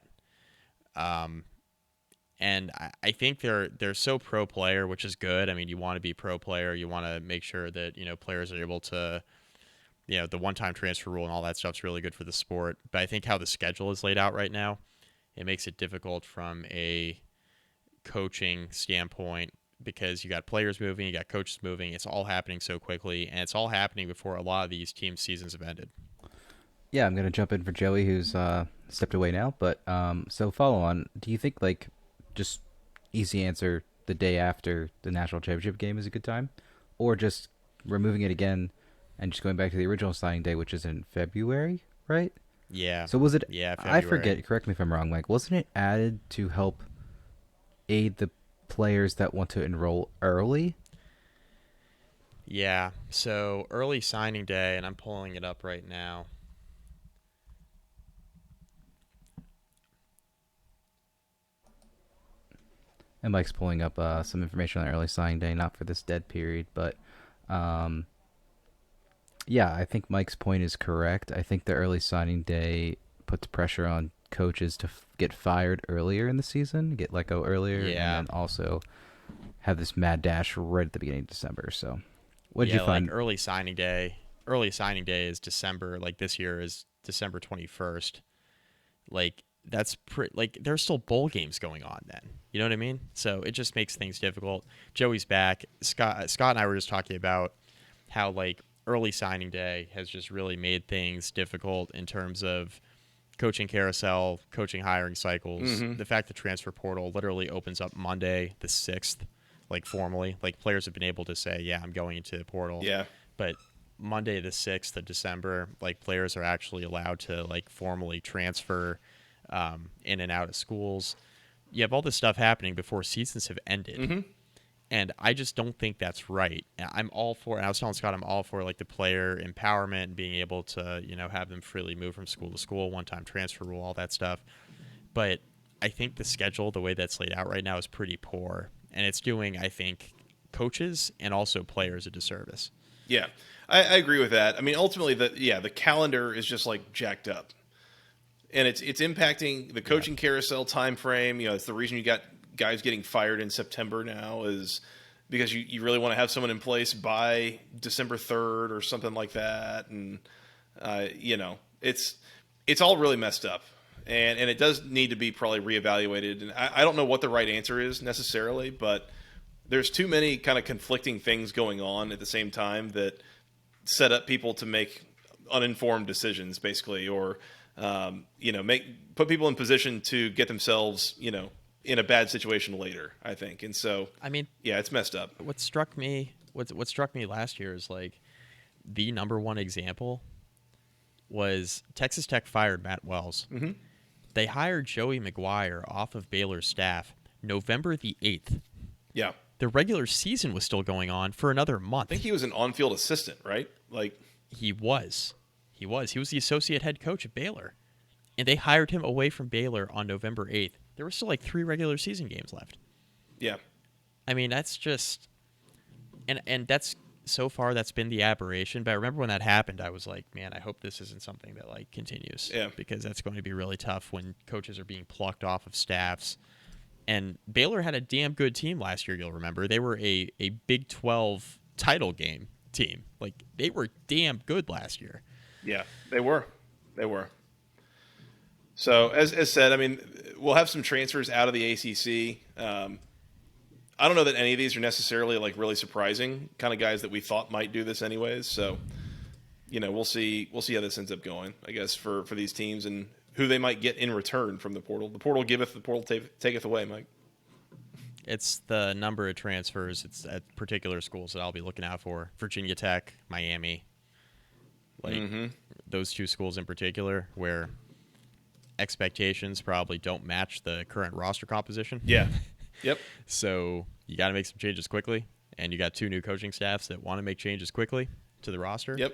Speaker 3: And I think they're so pro player, which is good. I mean, you want to be pro player. You want to make sure that, players are able to, the one-time transfer rule and all that stuff's really good for the sport. But I think how the schedule is laid out right now, it makes it difficult from a coaching standpoint because you got players moving, you got coaches moving. It's all happening so quickly, and it's all happening before a lot of these team seasons have ended.
Speaker 1: Yeah, I'm going to jump in for Joey, who's stepped away now. But so follow on, do you think, like, just easy answer, the day after the national championship game is a good time? Or just removing it again and just going back to the original signing day, which is in February, right?
Speaker 3: Yeah.
Speaker 1: So was it...
Speaker 3: Yeah, February.
Speaker 1: I forget, correct me if I'm wrong, Mike. Wasn't it added to help aid the players that want to enroll early?
Speaker 3: Yeah, so early signing day, and I'm pulling it up right now.
Speaker 1: And Mike's pulling up some information on early signing day, not for this dead period, but yeah, I think Mike's point is correct. I think the early signing day puts pressure on coaches to get fired earlier in the season, get let go earlier,
Speaker 3: Yeah.
Speaker 1: and then also have this mad dash right at the beginning of December. So, what did you find?
Speaker 3: Like early signing day. Early signing day is December. Like this year is December 21st. Like that's like there's still bowl games going on then. You know what I mean? So it just makes things difficult. Joey's back. Scott and I were just talking about how like early signing day has just really made things difficult in terms of coaching carousel, coaching hiring cycles.
Speaker 2: Mm-hmm.
Speaker 3: The fact the transfer portal literally opens up Monday the 6th, like formally. Like players have been able to say, yeah, I'm going into the portal.
Speaker 2: Yeah.
Speaker 3: But Monday the 6th of December, like players are actually allowed to like formally transfer in and out of schools. You have all this stuff happening before seasons have ended.
Speaker 2: Mm-hmm.
Speaker 3: And I just don't think that's right. I'm all for, and I was telling Scott, I'm all for like the player empowerment and being able to, have them freely move from school to school, one-time transfer rule, all that stuff. But I think the schedule, the way that's laid out right now, is pretty poor. And it's doing, I think, coaches and also players a disservice.
Speaker 2: Yeah, I agree with that. I mean, ultimately, the calendar is just like jacked up. And it's impacting the coaching carousel time frame. It's the reason you got guys getting fired in September now is because you really want to have someone in place by December 3rd or something like that. And, it's all really messed up. And it does need to be probably reevaluated. And I don't know what the right answer is necessarily, but there's too many kind of conflicting things going on at the same time that set up people to make uninformed decisions, basically, or put people in position to get themselves, in a bad situation later, I think. And so,
Speaker 3: I mean,
Speaker 2: yeah, it's messed up.
Speaker 3: What struck me last year is like the number one example was Texas Tech fired Matt Wells.
Speaker 2: Mm-hmm.
Speaker 3: They hired Joey McGuire off of Baylor's staff November the 8th.
Speaker 2: Yeah.
Speaker 3: The regular season was still going on for another month.
Speaker 2: I think he was an on-field assistant, right? Like
Speaker 3: He was the associate head coach at Baylor. And they hired him away from Baylor on November 8th. There were still like 3 regular season games left.
Speaker 2: Yeah.
Speaker 3: I mean, that's just and that's so far that's been the aberration. But I remember when that happened, I was like, man, I hope this isn't something that like continues.
Speaker 2: Yeah.
Speaker 3: Because that's going to be really tough when coaches are being plucked off of staffs. And Baylor had a damn good team last year, you'll remember. They were a Big 12 title game team. Like, they were damn good last year.
Speaker 2: Yeah, they were. They were. So, as said, I mean, we'll have some transfers out of the ACC. I don't know that any of these are necessarily, like, really surprising kind of guys that we thought might do this anyways. So, you know, we'll see how this ends up going, I guess, for these teams and who they might get in return from the portal. The portal giveth, the portal taketh away, Mike.
Speaker 3: It's the number of transfers. It's at particular schools that I'll be looking out for. Virginia Tech, Miami. Like, those two schools in particular where expectations probably don't match the current roster composition.
Speaker 2: Yeah. Yep.
Speaker 3: So you got to make some changes quickly, and you got two new coaching staffs that want to make changes quickly to the roster.
Speaker 2: Yep.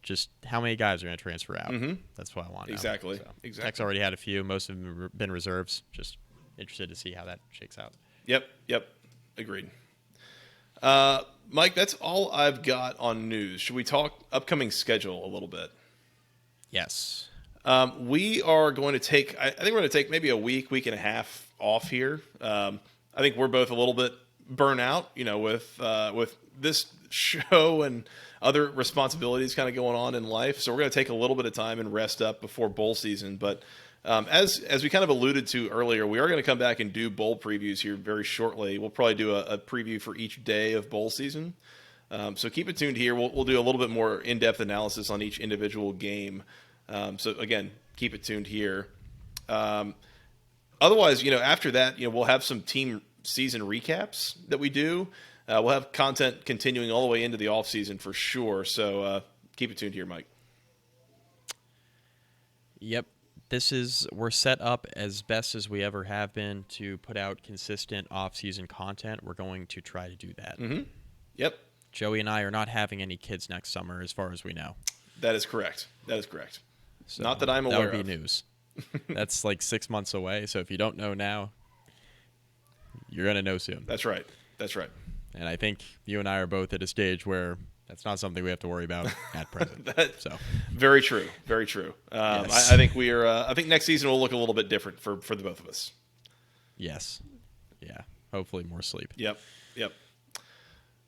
Speaker 3: Just how many guys are going to transfer out? That's what I want.
Speaker 2: Exactly.
Speaker 3: Now. So,
Speaker 2: Exactly.
Speaker 3: Tech's already had a few. Most of them have been reserves. Just interested to see how that shakes out.
Speaker 2: Yep. Agreed. Mike, that's all I've got on news. Should we talk upcoming schedule a little bit?
Speaker 3: Yes.
Speaker 2: We are going to take, I think we're going to take maybe a week and a half off here. I think we're both a little bit burnt out, you know, with this show and other responsibilities kind of going on in life. So we're going to take a little bit of time and rest up before bowl season. But as we kind of alluded to earlier, we are going to come back and do bowl previews here very shortly. We'll probably do a preview for each day of bowl season. So keep it tuned here. We'll do a little bit more in-depth analysis on each individual game. So again, keep it tuned here. Otherwise, you know, after that, you know, we'll have some team season recaps that we do. We'll have content continuing all the way into the off season for sure. So keep it tuned here, Mike.
Speaker 3: Yep. We're set up as best as we ever have been to put out consistent off-season content. We're going to try to do that.
Speaker 2: Yep.
Speaker 3: Joey and I are not having any kids next summer as far as we know.
Speaker 2: That is correct.
Speaker 3: So
Speaker 2: not that I'm aware of.
Speaker 3: That would be news. That's like 6 months away. So if you don't know now, you're going to know soon.
Speaker 2: That's right.
Speaker 3: And I think you and I are both at a stage where that's not something we have to worry about at present. So
Speaker 2: very true.
Speaker 3: Yes.
Speaker 2: I think we are. I think next season will look a little bit different for the both of us.
Speaker 3: Yes. Yeah. Hopefully more sleep.
Speaker 2: Yep.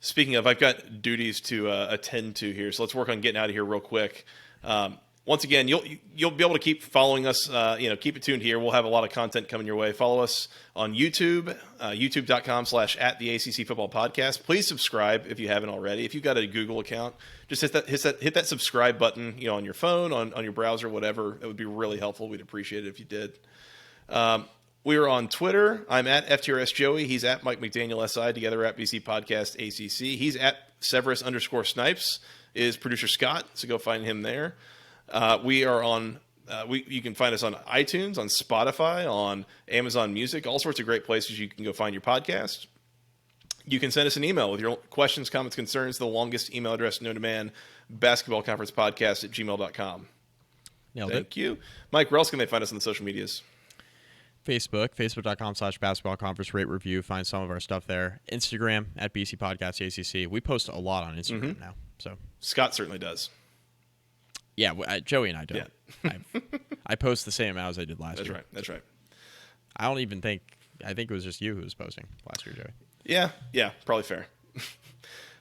Speaker 2: Speaking of, I've got duties to attend to here, so let's work on getting out of here real quick. Once again, you'll be able to keep following us. Keep it tuned here. We'll have a lot of content coming your way. Follow us on YouTube, youtube.com/@the ACC Football Podcast. Please subscribe if you haven't already. If you've got a Google account, just hit that subscribe button, you know, on your phone, on your browser, whatever. That would be really helpful. We'd appreciate it if you did. We are on Twitter. I'm at FTRS Joey. He's at Mike McDaniel SI. Together at BC Podcast ACC. He's at Severus_Snipes. Is producer Scott. So go find him there. We are on. You can find us on iTunes, on Spotify, on Amazon Music, all sorts of great places you can go find your podcast. You can send us an email with your questions, comments, concerns. The longest email address known to man: basketballconferencepodcast@gmail.com. Thank you, Mike. Where else can they find us on the social medias?
Speaker 3: Facebook.com/basketballconference. Rate, review. Find some of our stuff there. Instagram at BC Podcast ACC. We post a lot on Instagram now. So
Speaker 2: Scott certainly does.
Speaker 3: Yeah, Joey and I don't.
Speaker 2: Yeah.
Speaker 3: I post the same amount as I did last year.
Speaker 2: That's right.
Speaker 3: I don't even think. I think it was just you who was posting last year, Joey.
Speaker 2: Yeah, probably fair.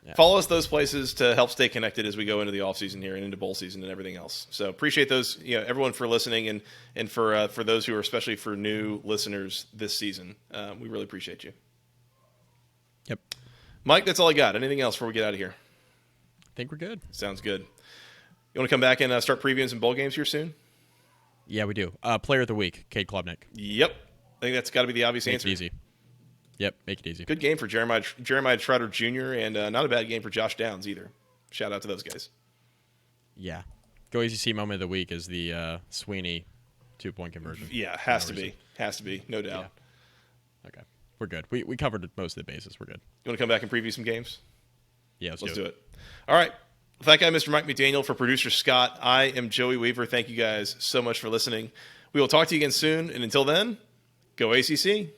Speaker 3: Yeah.
Speaker 2: Follow us those places to help stay connected as we go into the off season here and into bowl season and everything else. So appreciate those, everyone for listening and for those who are especially for new listeners this season. We really appreciate you.
Speaker 3: Yep.
Speaker 2: Mike, that's all I got. Anything else before we get out of here?
Speaker 3: I think we're good.
Speaker 2: Sounds good. You want to come back and start previewing some bowl games here soon?
Speaker 3: Yeah, we do. Player of the week, Cade Klubnik.
Speaker 2: Yep. I think that's got to be the obvious
Speaker 3: Make
Speaker 2: answer.
Speaker 3: it easy. Yep, make it easy.
Speaker 2: Good game for Jeremiah Trotter Jr. and not a bad game for Josh Downs either. Shout out to those guys.
Speaker 3: Yeah. Go ACC moment of the week is the Sweeney 2-point conversion.
Speaker 2: Yeah, has to be. Has to be, no doubt.
Speaker 3: Yeah. Okay. We're good. We covered most of the bases. We're good.
Speaker 2: You want to come back and preview some games?
Speaker 3: Yeah, let's do it.
Speaker 2: All right. Well, thank you, Mr. Mike McDaniel, for producer Scott. I am Joey Weaver. Thank you guys so much for listening. We will talk to you again soon. And until then, go ACC.